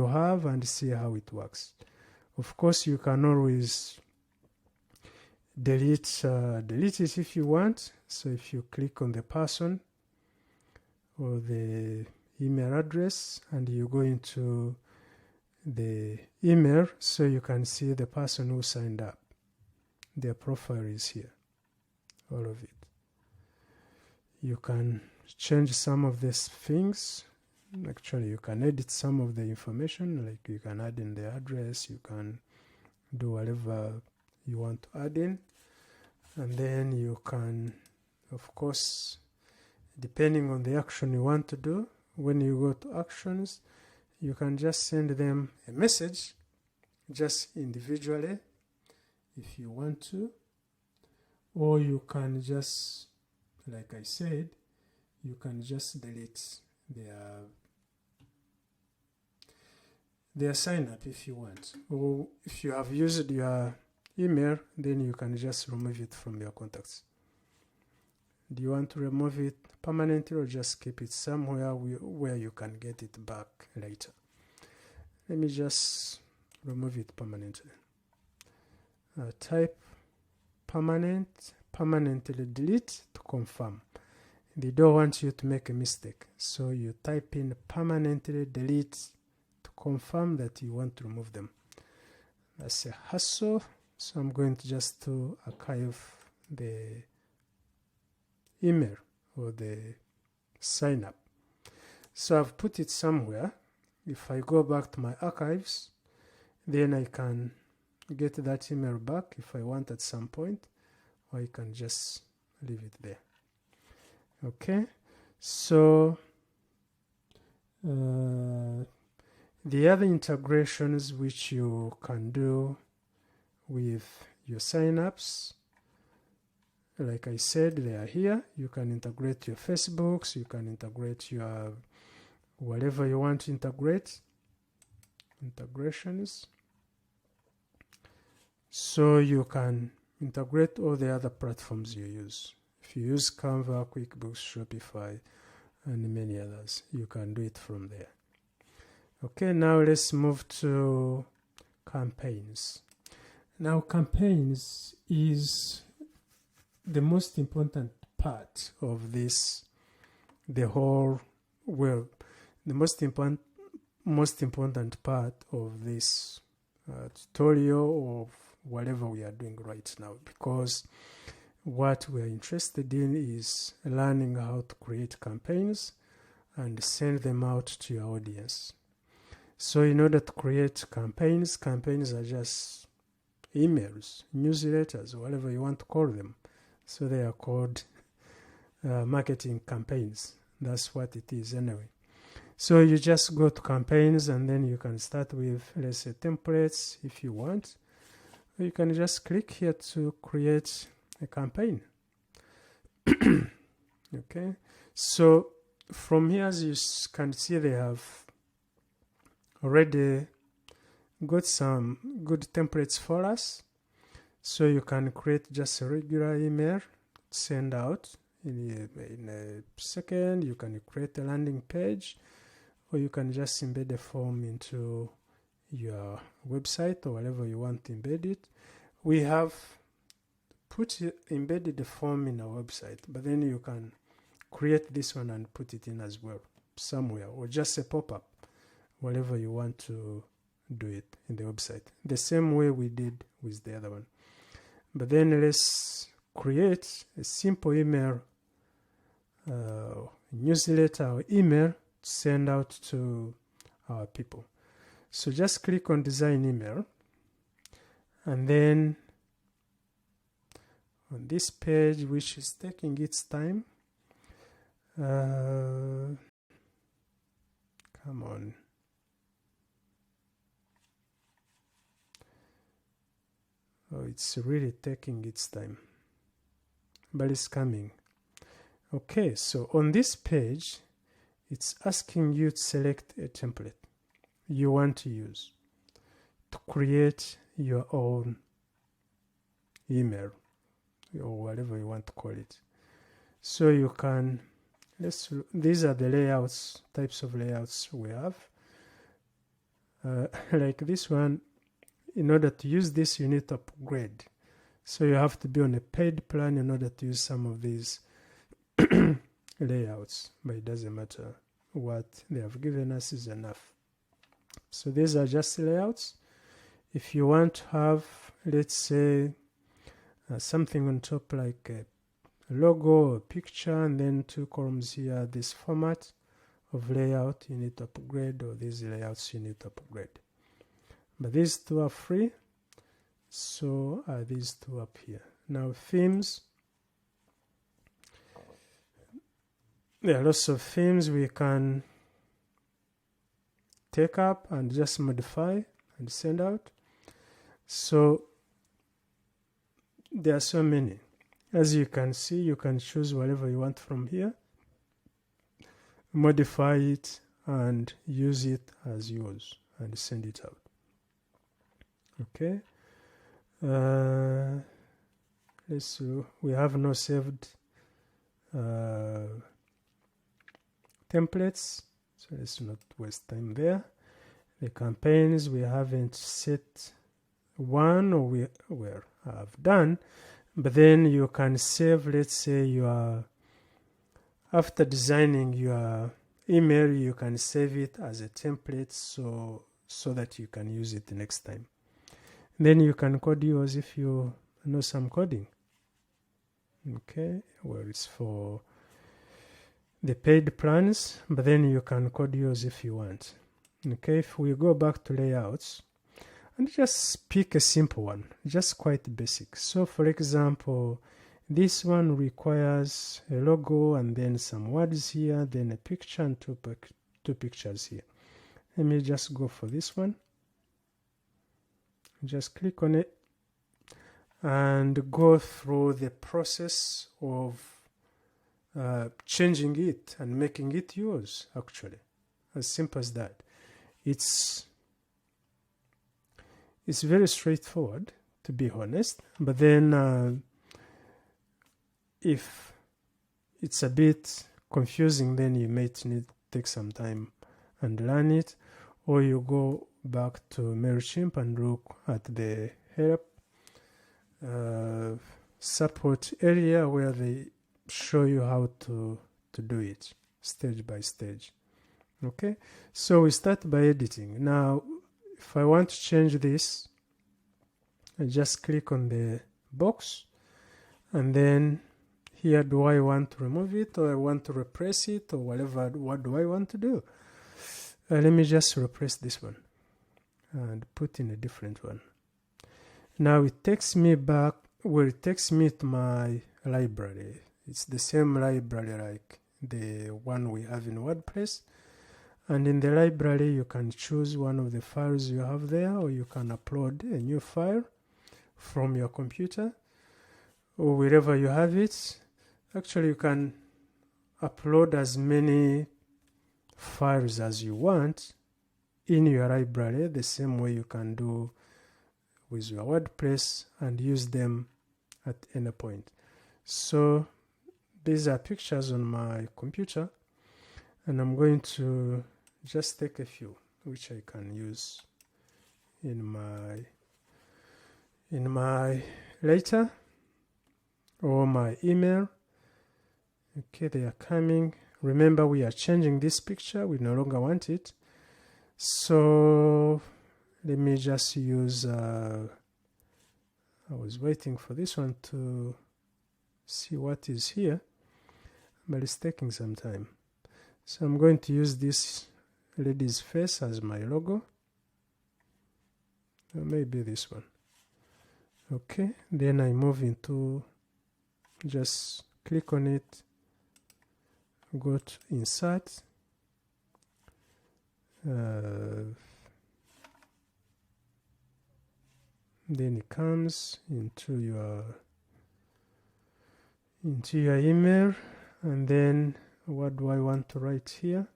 have and see how it works. Of course, you can always delete it if you want. So if you click on the person or the email address and you go into the email, so you can see the person who signed up. Their profile is here, all of it. You can change some of these things. Actually, you can edit some of the information, like you can add in the address, you can do whatever you want to add in. And then you can, of course, depending on the action you want to do, when you go to actions, you can just send them a message, just individually, if you want to. Or you can just, like I said, you can just delete their sign up if you want. Or if you have used your email, then you can just remove it from your contacts. Do you want to remove it permanently or just keep it somewhere where you can get it back later? Let me just remove it permanently. Type permanently delete to confirm. They don't want you to make a mistake, so you type in permanently delete to confirm that you want to remove them. That's a hassle, so I'm going to just to archive the email or the sign up. So I've put it somewhere. If I go back to my archives, then I can get that email back if I want at some point, or I can just leave it there. Okay, so the other integrations which you can do with your signups, like I said, they are here. You can integrate your Facebooks, you can integrate your whatever you want to integrate, integrations. So you can integrate all the other platforms you use. If you use Canva, QuickBooks, Shopify, and many others, you can do it from there. Okay, now let's move to campaigns. Now, campaigns is the most important part of this, the most important part of this tutorial of whatever we are doing right now, because what we're interested in is learning how to create campaigns and send them out to your audience. So in order to create campaigns are just emails, newsletters, whatever you want to call them. So they are called marketing campaigns. That's what it is anyway. So you just go to campaigns, and then you can start with, let's say, templates if you want. Or you can just click here to create a campaign. Okay, so from here, as you can see, they have already got some good templates for us. So you can create just a regular email, send out in a second. You can create a landing page, or you can just embed a form into your website or whatever you want to embed it. We have embedded the form in our website, but then you can create this one and put it in as well somewhere, or just a pop-up, whatever you want to do it in the website, the same way we did with the other one. But then let's create a simple email, newsletter or email to send out to our people. So just click on design email, and then on this page, which is taking its time, come on. Oh, it's really taking its time, but it's coming. Okay, so on this page, it's asking you to select a template you want to use to create your own email or whatever you want to call it. So you can, these are the layouts, types of layouts we have. Like this one, in order to use this, you need to upgrade. So you have to be on a paid plan in order to use some of these layouts, but it doesn't matter. What they have given us is enough. So these are just layouts. If you want to have, let's say, something on top like a logo, a picture, and then 2 columns here, this format of layout you need to upgrade, or these layouts you need to upgrade. But these two are free, so are these two up here. Now themes, there are lots of themes we can take up and just modify and send out. So there are so many. As you can see, you can choose whatever you want from here, modify it, and use it as yours and send it out. Okay. Let's see. We have no saved templates, so let's not waste time there. The campaigns, we haven't set one, or we have done, but then you can save, let's say you are, after designing your email, you can save it as a template so that you can use it the next time. Then you can code yours if you know some coding. Okay, well, it's for the paid plans, but then you can code yours if you want. Okay, if we go back to layouts and just pick a simple one, just quite basic. So for example, this one requires a logo and then some words here, then a picture and two pictures here. Let me just go for this one. Just click on it and go through the process of changing it and making it yours, actually. As simple as that. It's very straightforward, to be honest, but then if it's a bit confusing, then you might need to take some time and learn it, or you go back to Mailchimp and look at the help support area where they show you how to do it stage by stage. Okay, so we start by editing. Now if I want to change this, I just click on the box and then here, do I want to remove it, or I want to replace it, or whatever? What do I want to do? Let me just replace this one and put in a different one. Now it takes me back, well, it takes me to my library. It's the same library like the one we have in WordPress. And in the library, you can choose one of the files you have there, or you can upload a new file from your computer or wherever you have it. Actually, you can upload as many files as you want in your library, the same way you can do with your WordPress, and use them at any point. So these are pictures on my computer, and I'm going to just take a few which I can use in my later or my email. Okay, they are coming. Remember, we are changing this picture. We no longer want it. So let me just use, I was waiting for this one to see what is here, but it's taking some time. So I'm going to use this lady's face as my logo. Or maybe this one. Okay, then I move into, just click on it, go to insert, then it comes into your email, and then what do I want to write here?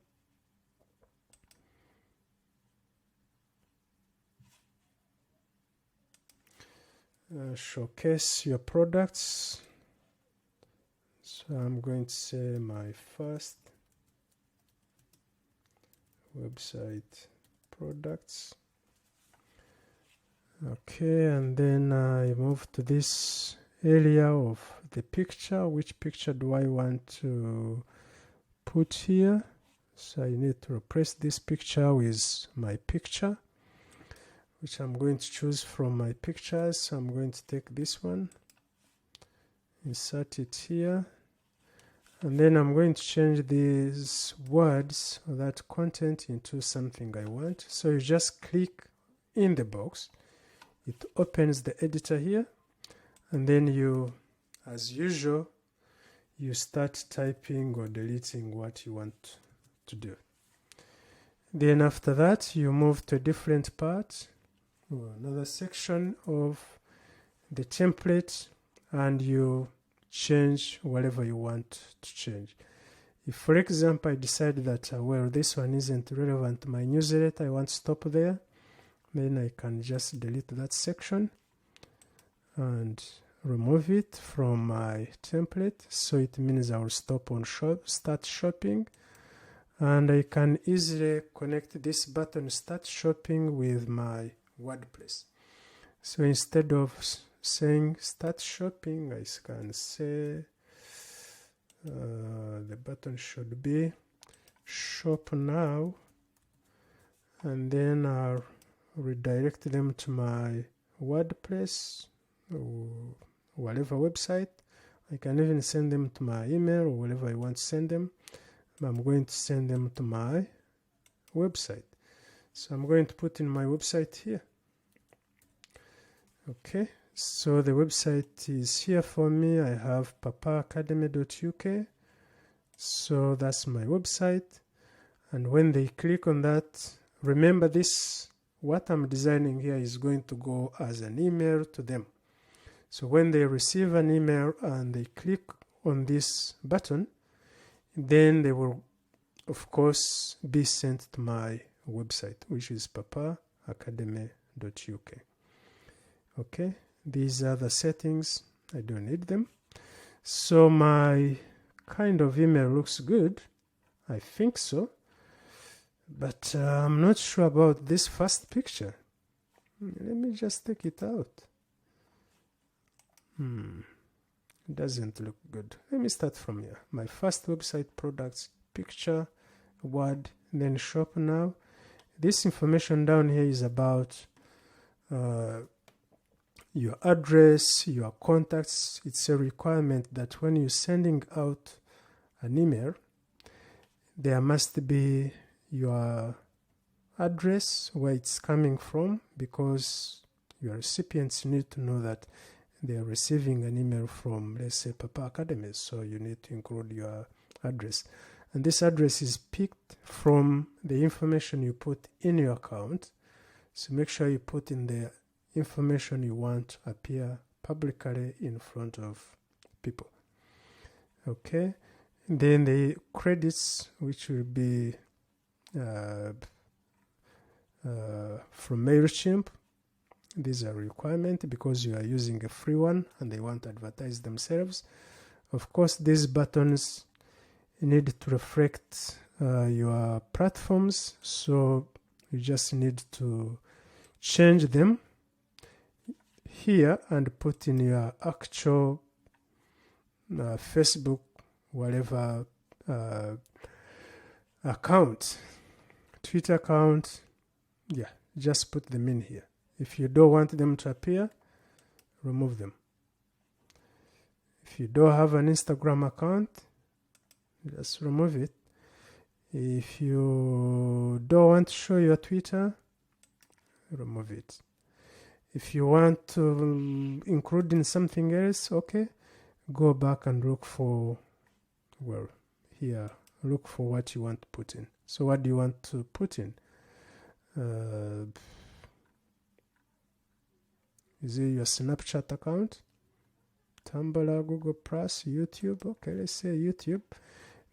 Showcase your products. So I'm going to say my first website products. Okay, and then I move to this area of the picture. Which picture do I want to put here? So I need to replace this picture with my picture, which I'm going to choose from my pictures. So I'm going to take this one, insert it here, and then I'm going to change these words or that content into something I want. So you just click in the box, it opens the editor here, and then you, as usual, you start typing or deleting what you want to do. Then after that, you move to a different part, or another section of the template, and you change whatever you want to change. If, for example, I decide that, well, this one isn't relevant to my newsletter, I want to stop there, then I can just delete that section and remove it from my template. So it means I will stop on start shopping, and I can easily connect this button start shopping with my WordPress. So instead of saying start shopping, I can say the button should be shop now, and then I'll redirect them to my WordPress or whatever website. I can even send them to my email or wherever I want to send them. I'm going to send them to my website. So I'm going to put in my website here. Okay, so the website is here for me. I have papaacademy.uk. So that's my website. And when they click on that, remember this, what I'm designing here is going to go as an email to them. So when they receive an email and they click on this button, then they will, of course, be sent to my website, which is papaacademy.uk. Okay, these are the settings. I don't need them. So my kind of email looks good. I think so. But I'm not sure about this first picture. Let me just take it out. It doesn't look good. Let me start from here. My first website products, picture, word, then shop now. This information down here is about your address, your contacts. It's a requirement that when you're sending out an email, there must be your address, where it's coming from, because your recipients need to know that they are receiving an email from, let's say, Papa Academy. So you need to include your address. And this address is picked from the information you put in your account. So make sure you put in the information you want to appear publicly in front of people. Okay. And then the credits, which will be from Mailchimp. These are a requirement because you are using a free one and they want to advertise themselves. Of course, these buttons need to reflect your platforms, so you just need to change them here and put in your actual Facebook, whatever account, Twitter account. Yeah, just put them in here. If you don't want them to appear, remove them. If you don't have an Instagram account, just remove it. If you don't want to show your Twitter, remove it. If you want to include in something else, okay, go back and look for, well, here, look for what you want to put in. So what do you want to put in? Is it your Snapchat account? Tumblr, Google Plus, YouTube? Okay, let's say YouTube.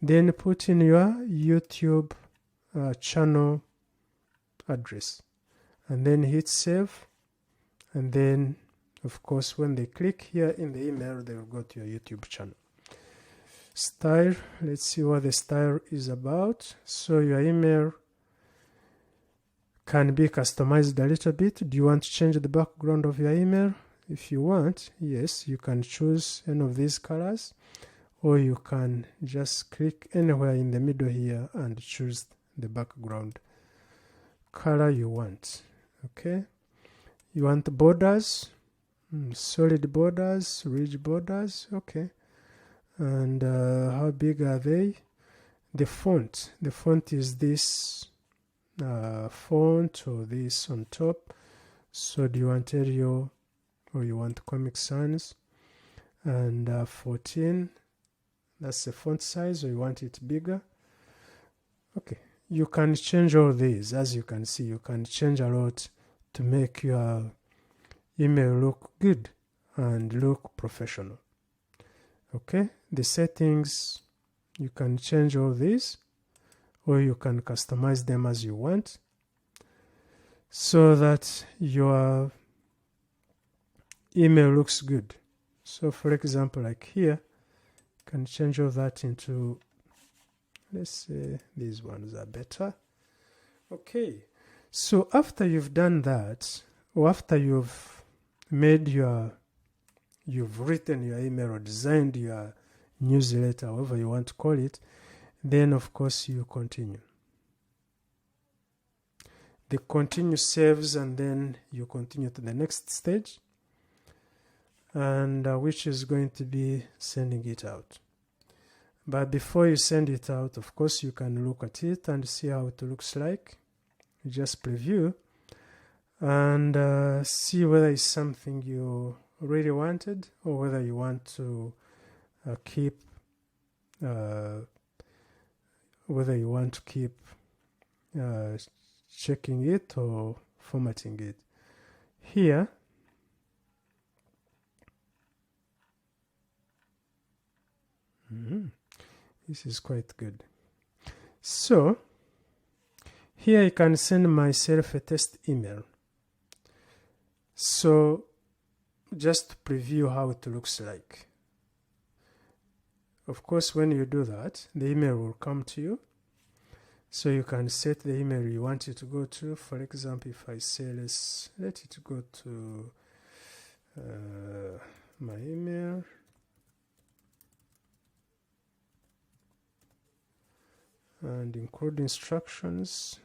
Then put in your YouTube channel address. And then hit save. And then, of course, when they click here in the email, they will go to your YouTube channel. Style, let's see what the style is about. So your email can be customized a little bit. Do you want to change the background of your email? If you want, yes, you can choose any of these colors, or you can just click anywhere in the middle here and choose the background color you want. Okay, you want borders, solid borders, ridge borders. Okay, and how big are they? The font is this font or this on top. So do you want Arial or you want Comic Sans? And 14, that's the font size, or you want it bigger? Okay, you can change all these. As you can see, you can change a lot to make your email look good and look professional. Okay, the settings, you can change all these, or you can customize them as you want, so that your email looks good. So for example, like here, you can change all that into, let's say these ones are better. Okay, so after you've done that, or after you've written your email or designed your newsletter, however you want to call it, then of course you continue. The continue saves, and then you continue to the next stage, and which is going to be sending it out. But before you send it out, of course, you can look at it and see how it looks like. You just preview and see whether it's something you really wanted, or whether you want to keep checking it or formatting it. Here, this is quite good. So here I can send myself a test email. So just to preview how it looks like. Of course, when you do that, the email will come to you. So you can set the email you want it to go to. For example, if I say let's let it go to my email, and include instructions,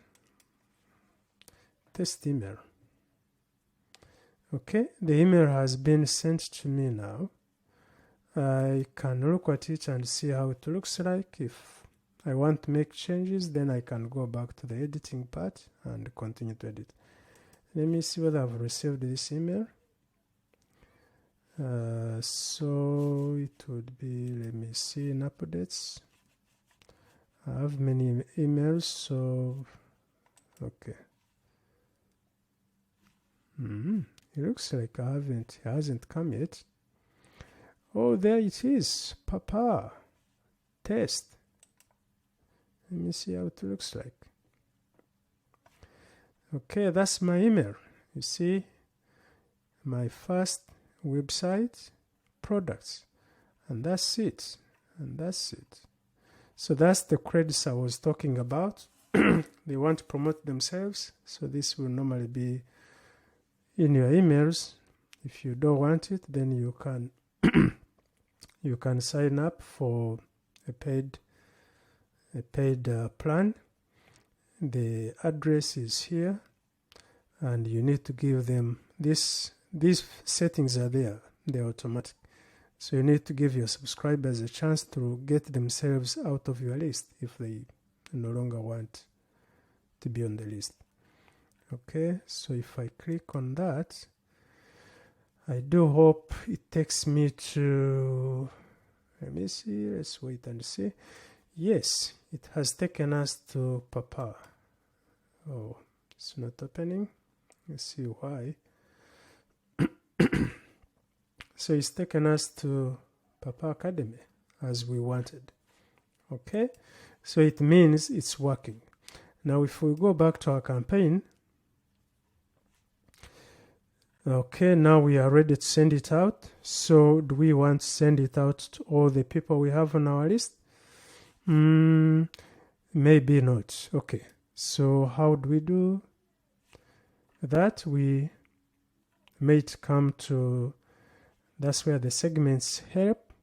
test email. Okay, the email has been sent to me now. I can look at it and see how it looks like. If I want to make changes, then I can go back to the editing part and continue to edit. Let me see whether I've received this email. So it would be, let me see in updates. I have many emails, so okay. It looks like it hasn't come yet. Oh, there it is. Papa. Test. Let me see how it looks like. Okay, that's my email. You see, my first website, products. And that's it. And that's it. So that's the credits I was talking about. They want to promote themselves. So this will normally be in your emails. If you don't want it, then you can you can sign up for a paid plan. The address is here, and you need to give them this. These settings are there; they're automatic. So you need to give your subscribers a chance to get themselves out of your list if they no longer want to be on the list. Okay, so if I click on that, I do hope it takes me to, let me see, let's wait and see. Yes, it has taken us to Papa. Oh, it's not opening. Let's see why. So it's taken us to Papa Academy as we wanted. Okay, so it means it's working. Now if we go back to our campaign, okay, now we are ready to send it out. So do we want to send it out to all the people we have on our list? Maybe not. Okay, so how do we do that? We might come to, that's where the segments help.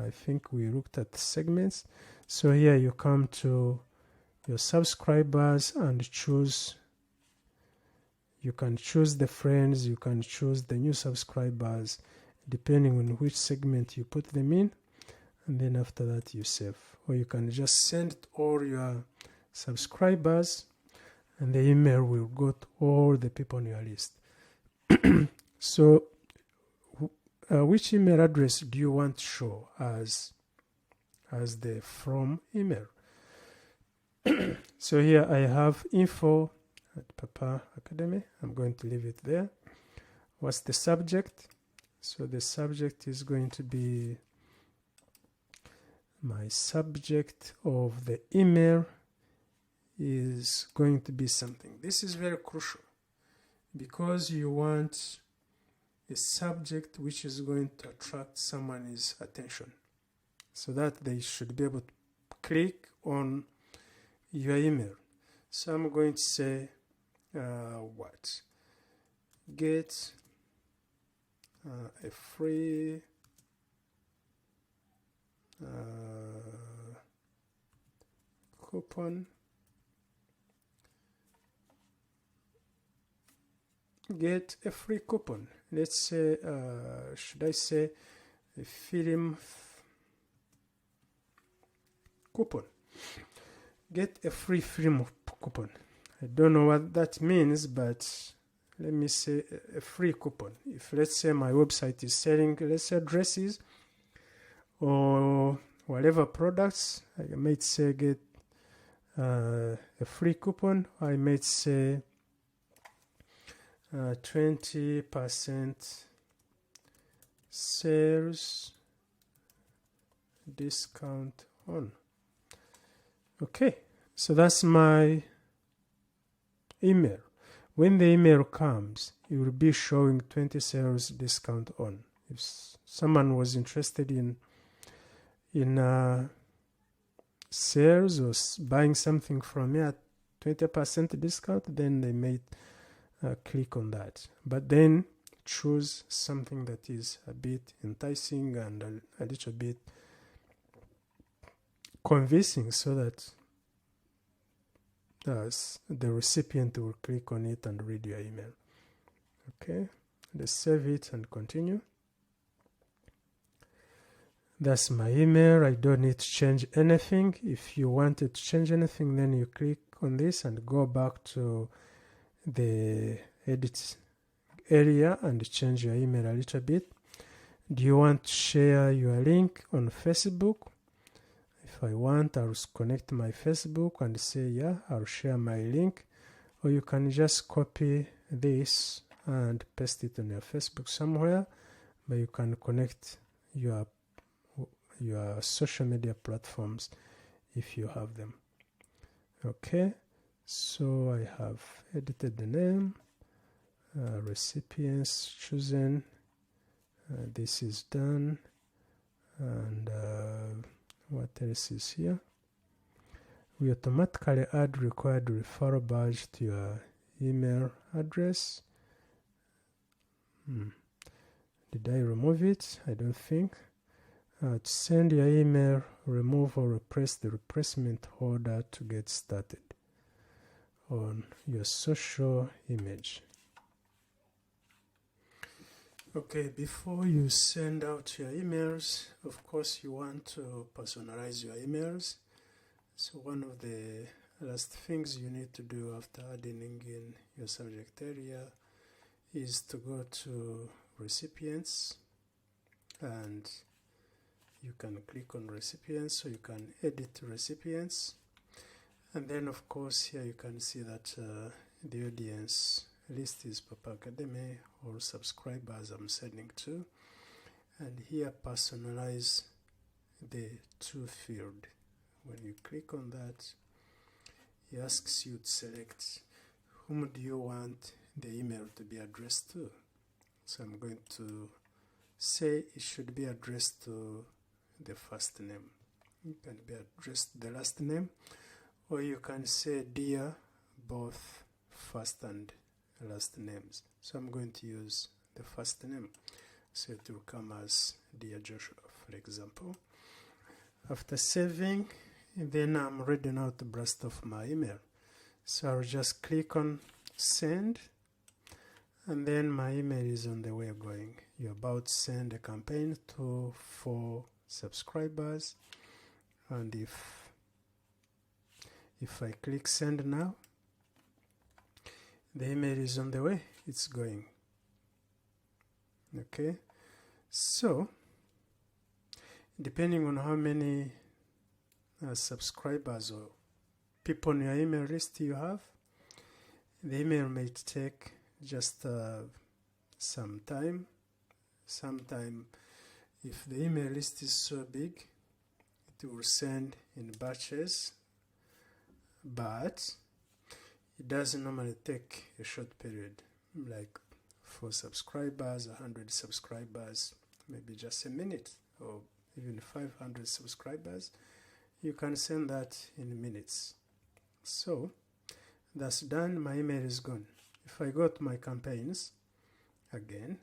I think we looked at the segments. So here you come to your subscribers and choose. You can choose the friends, you can choose the new subscribers, depending on which segment you put them in. And then after that you save. Or you can just send all your subscribers and the email will go to all the people on your list. So which email address do you want to show as the from email? So here I have info at Papa Academy. I'm going to leave it there. What's the subject? So the subject is going to be, my subject of the email is going to be something. This is very crucial because you want a subject which is going to attract someone's attention so that they should be able to click on your email. So I'm going to say what? Get a free coupon. Get a free coupon. Let's say, should I say a film coupon? Get a free film coupon. I don't know what that means, but let me say a free coupon. If let's say my website is selling, let's say dresses or whatever products, I might say get a free coupon. I might say 20% sales discount on. Okay, so that's my email. When the email comes, it will be showing 20 sales discount on. If someone was interested in sales or buying something from me at 20% discount, then they may click on that. But then choose something that is a bit enticing and a little bit convincing so that the recipient will click on it and read your email. Okay, Let's save it and continue. That's my email. I don't need to change anything. If you wanted to change anything, then you click on this and go back to the edit area and change your email a little bit. Do you want to share your link on Facebook? If I want, I'll connect my Facebook and say, yeah, I'll share my link. Or you can just copy this and paste it on your Facebook somewhere, but you can connect your social media platforms if you have them. Okay, so I have edited the name, recipients chosen, this is done, and what else is here? We automatically add required referral badge to your email address. Did I remove it? I don't think. To send your email, remove or replace the replacement order to get started on your social image. Okay, before you send out your emails, of course you want to personalize your emails. So one of the last things you need to do after adding in your subject area is to go to recipients, and you can click on recipients, so you can edit recipients. And then of course here you can see that the audience list is Papa Academy, or subscribers I'm sending to. And here personalize the to field. When you click on that, it asks you to select whom do you want the email to be addressed to. So I'm going to say it should be addressed to the first name. It can be addressed to the last name, or you can say dear both first and last names. So I'm going to use the first name, so it will come as dear Joshua, for example. After saving, then I'm ready now to blast off my email. So I'll just click on send, and then my email is on the way going. You're about to send a campaign to 4 subscribers, and if I click send now, the email is on the way, it's going. Okay, so depending on how many subscribers or people on your email list you have, the email may take just some time. Sometime, if the email list is so big, it will send in batches, but it doesn't normally take a short period, like for subscribers, 100 subscribers, maybe just a minute, or even 500 subscribers. You can send that in minutes. So that's done. My email is gone. If I go to my campaigns again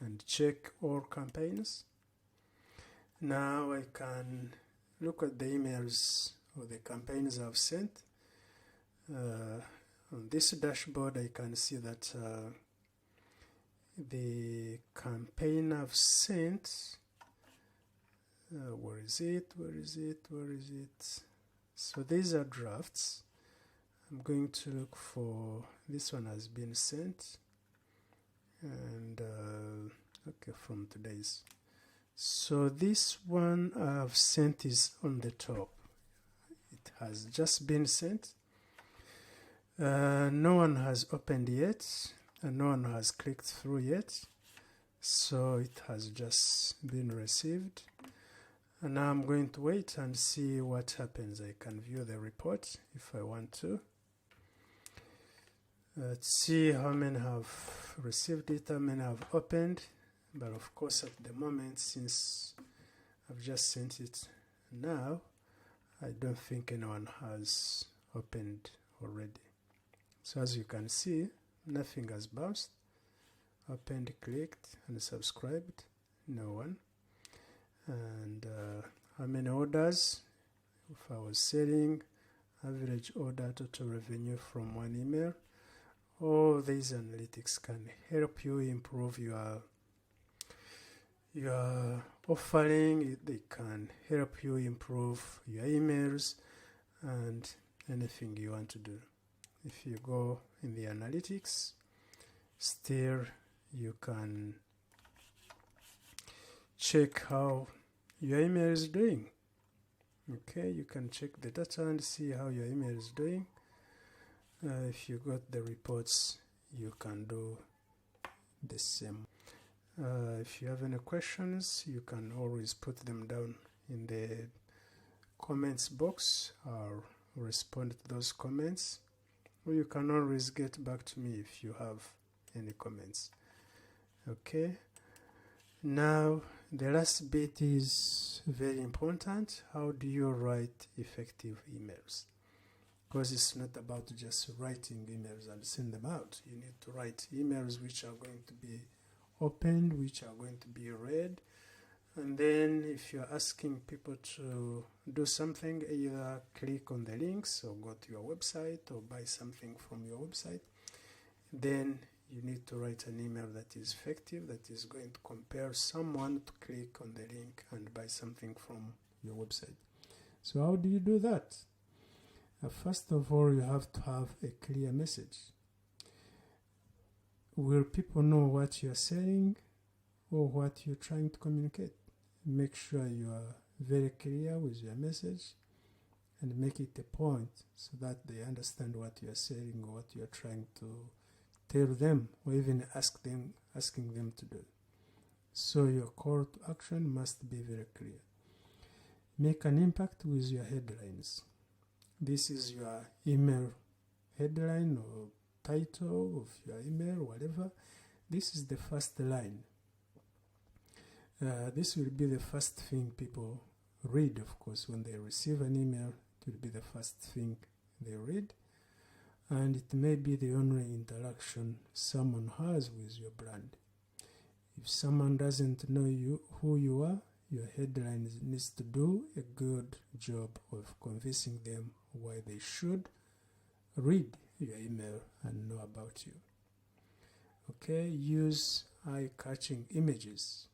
and check all campaigns, now I can look at the emails or the campaigns I've sent. On this dashboard I can see that the campaign I've sent, where is it? So these are drafts. I'm going to look for this one has been sent, and okay, from today's. So this one I've sent is on the top. It has just been sent. No one has opened yet, and no one has clicked through yet. So it has just been received. And now I'm going to wait and see what happens. I can view the report if I want to. Let's see how many have received it, how many have opened. But of course at the moment, since I've just sent it now, I don't think anyone has opened already. So as you can see, nothing has bounced. Opened, clicked, and subscribed. No one. And how many orders? If I was selling, average order total revenue from one email All these analytics can help you improve your offering. They can help you improve your emails and anything you want to do. If you go in the analytics, still you can check how your email is doing. Okay, you can check the data and see how your email is doing. If you got the reports, you can do the same. If you have any questions, you can always put them down in the comments box. I'll respond to those comments, or you can always get back to me if you have any comments. Okay, now the last bit is very important. How do you write effective emails? Because it's not about just writing emails and send them out. You need to write emails which are going to be opened, which are going to be read. And then if you're asking people to do something, either click on the links or go to your website or buy something from your website, then you need to write an email that is effective, that is going to compel someone to click on the link and buy something from your website. So how do you do that? First of all, you have to have a clear message. Will people know what you're saying or what you're trying to communicate? Make sure you are very clear with your message and make it a point so that they understand what you're saying or what you're trying to tell them, or even asking them to do. So your call to action must be very clear. Make an impact with your headlines. This is your email headline or title of your email, whatever. This is the first line. This will be the first thing people read, of course. When they receive an email, it will be the first thing they read. And it may be the only interaction someone has with your brand. If someone doesn't know who you are, your headline needs to do a good job of convincing them why they should read your email and know about you. Okay, use eye-catching images.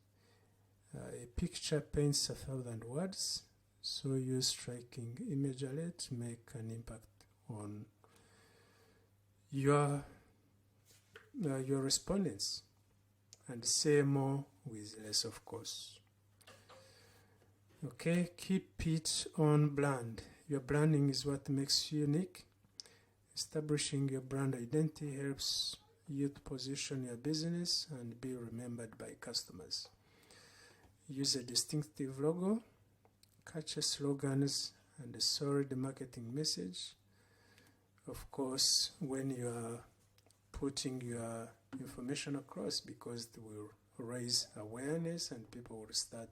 A picture paints 1,000 words, so use striking imagery to make an impact on your respondents, and say more with less, of course. Okay, keep it on brand. Your branding is what makes you unique. Establishing your brand identity helps you to position your business and be remembered by customers. Use a distinctive logo, catchy slogans, and a solid marketing message. Of course, when you are putting your information across, because it will raise awareness and people will start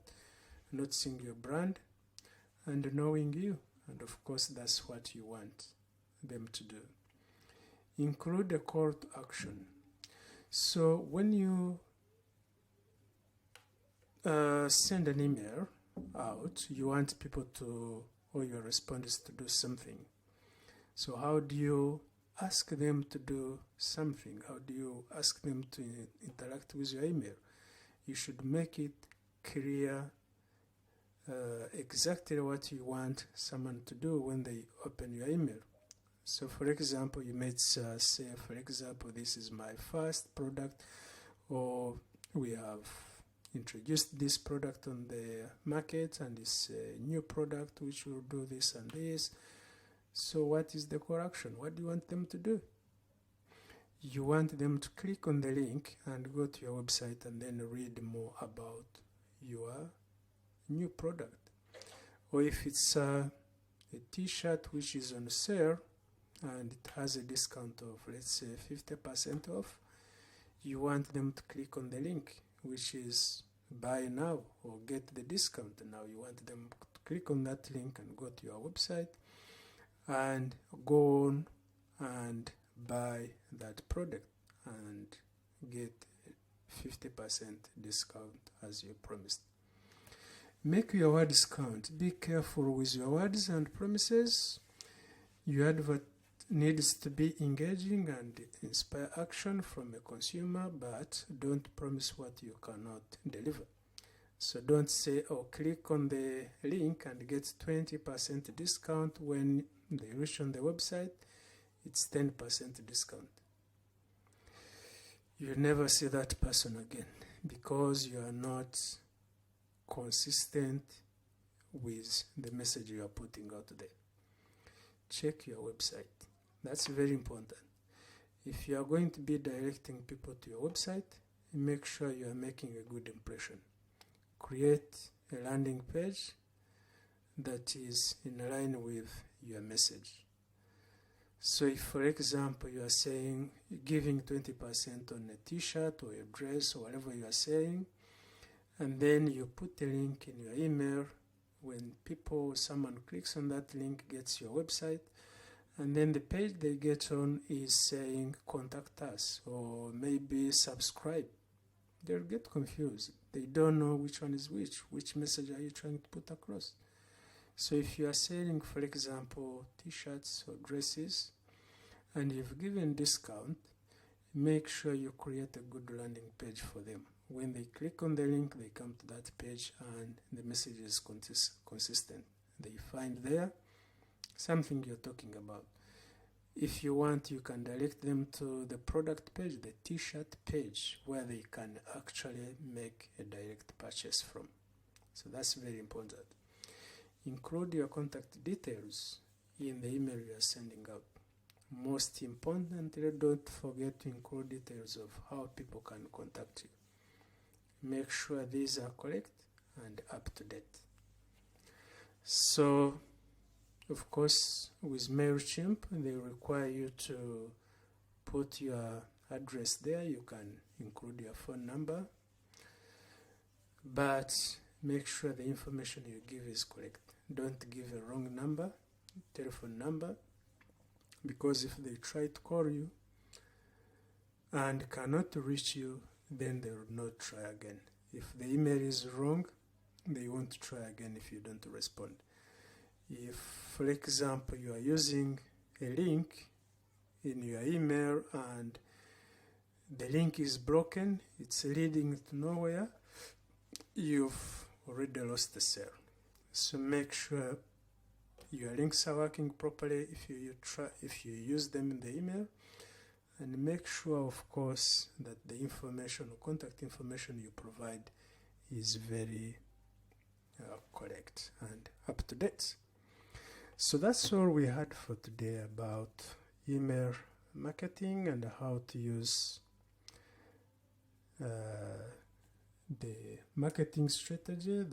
noticing your brand and knowing you. And of course, that's what you want them to do. Include a call to action. So when you send an email out, you want people to, or your respondents to do something. So how do you ask them to do something? How do you ask them to interact with your email? You should make it clear exactly what you want someone to do when they open your email. So for example, you might say, for example, this is my first product, or we have introduced this product on the market and it's a new product which will do this and this. So what is the call to action? What do you want them to do? You want them to click on the link and go to your website and then read more about your new product. Or if it's a t-shirt which is on sale and it has a discount of, let's say, 50% off, you want them to click on the link which is buy now or get the discount now. You want them to click on that link and go to your website and go on and buy that product and get 50% discount as you promised. Make your words count. Be careful with your words and promises. You needs to be engaging and inspire action from a consumer, but don't promise what you cannot deliver. So don't say, oh, click on the link and get 20% discount when they reach on the website. It's 10% discount. You'll never see that person again because you are not consistent with the message you are putting out there. Check your website. That's very important. If you are going to be directing people to your website, make sure you are making a good impression. Create a landing page that is in line with your message. So if, for example, you are saying giving 20% on a t-shirt or a dress or whatever you are saying, and then you put a link in your email, when someone clicks on that link, gets your website, and then the page they get on is saying contact us or maybe subscribe. They'll get confused. They don't know which one is which message are you trying to put across. So if you are selling, for example, t-shirts or dresses, and you've given discount, make sure you create a good landing page for them. When they click on the link, they come to that page and the message is consistent. They find there something you're talking about. If you want, you can direct them to the product page, the t-shirt page, where they can actually make a direct purchase from. So that's very important. Include your contact details in the email you are sending out. Most importantly, don't forget to include details of how people can contact you. Make sure these are correct and up to date. So, of course, with Mailchimp, they require you to put your address there. You can include your phone number, but make sure the information you give is correct. Don't give a wrong number, telephone number, because if they try to call you and cannot reach you, then they will not try again. If the email is wrong, they won't try again if you don't respond. If, for example, you are using a link in your email and the link is broken, it's leading to nowhere, you've already lost the sale. So make sure your links are working properly if you use them in the email, and make sure, of course, that the information or contact information you provide is very correct and up to date. So that's all we had for today about email marketing and how to use the marketing strategy